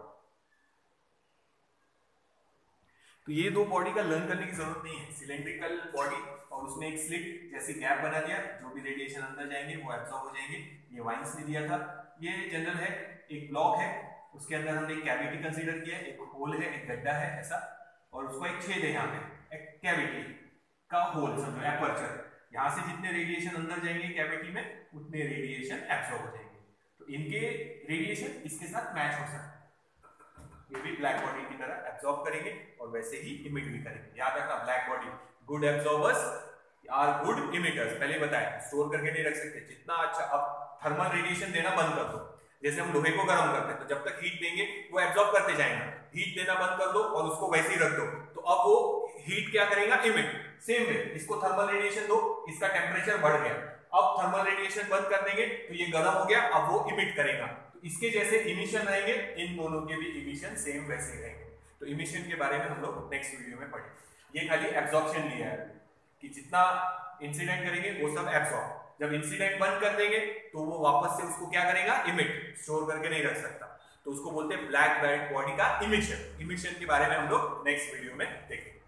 तो ये दो बॉडी का लर्न करने की जरूरत नहीं है, सिलेंड्रिकल बॉडी और उसमें एक स्लिट जैसी गैप बना दिया, जो भी रेडिएशन अंदर जाएंगे वो एब्सॉर्ब हो जाएंगे, ये वाइन्स ने दिया था। ये जनरल है, एक ब्लॉक है, उसके अंदर हमने एक कैविटी कंसीडर किया है, एक होल है, एक गड्ढा है ऐसा, और उसका एक छेद है यहाँ पे, एक कैविटी का होल समझो, एपर्चर। यहाँ से जितने रेडिएशन अंदर जाएंगे कैविटी में उतने रेडिएशन एब्सॉर्ब हो जाएंगे, तो इनके रेडिएशन इसके साथ मैच हो सकते हैं, ये भी ब्लैक बॉडी की तरह एब्सॉर्ब करेंगे और वैसे ही इमिट भी करेंगे। याद रखना, black body good absorbers are good emitters, पहले बताया, स्टोर करके नहीं रख सकते जितना अच्छा। अब थर्मल रेडिएशन देना बंद कर दो, जैसे हम लोहे को गर्म करते हैं तो जब तक हीट देंगे वो एब्सॉर्ब करते जाएंगे, हीट देना बंद कर दो और उसको वैसे ही रख दो, तो अब वो हीट क्या करेगा, इमिट। सेम वे इसको थर्मल रेडिएशन दो, इसका टेम्परेचर बढ़ गया, अब थर्मल रेडिएशन बंद कर देंगे तो ये गर्म हो गया, अब वो इमिट करेगा, तो इसके जैसे इमिशन रहेंगे, इन दोनों के भी इमिशन सेम वैसे रहेंगे। तो इमिशन के बारे में हम लोग नेक्स्ट वीडियो में पढ़ेंगे। ये खाली एब्जॉर्प्शन लिया है कि जितना इंसिडेंट करेंगे वो सब एब्सॉर्ब, जब इंसिडेंट बंद कर देंगे तो वो वापस से उसको क्या करेगा, इमिट, स्टोर करके नहीं रख सकता, तो उसको बोलते हैं ब्लैक बॉडी का इमिशन। इमिशन के बारे में हम लोग नेक्स्ट वीडियो में देखेंगे।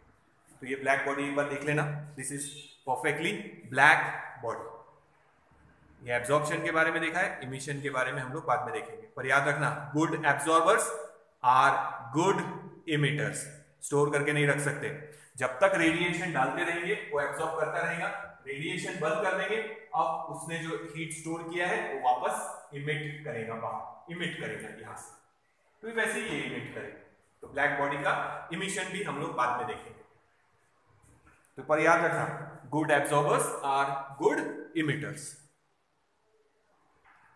तो ये ब्लैक बॉडी एक बार देख लेना, this is perfectly black body. ये एब्जॉर्प्शन के बारे में देखा है, इमिशन के बारे में हम लोग बाद में देखेंगे। पर याद रखना, good absorbers are good emitters, store करके नहीं रख सकते, जब तक रेडिएशन डालते रहेंगे वो एब्सॉर्ब करता रहेगा, रेडिएशन बंद कर देंगे, अब उसने जो हीट स्टोर किया है वो वापस इमिट करेगा, बाहर इमिट करेगा यहाँ से, तो वैसे ही ये इमिट करेगा। तो ब्लैक बॉडी का इमिशन भी हम लोग बाद में देखेंगे। तो पर याद रखना, गुड एब्जॉर्बर्स आर गुड इमिटर्स।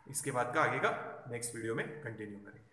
इसके बाद का आगे का नेक्स्ट वीडियो में कंटिन्यू करेंगे।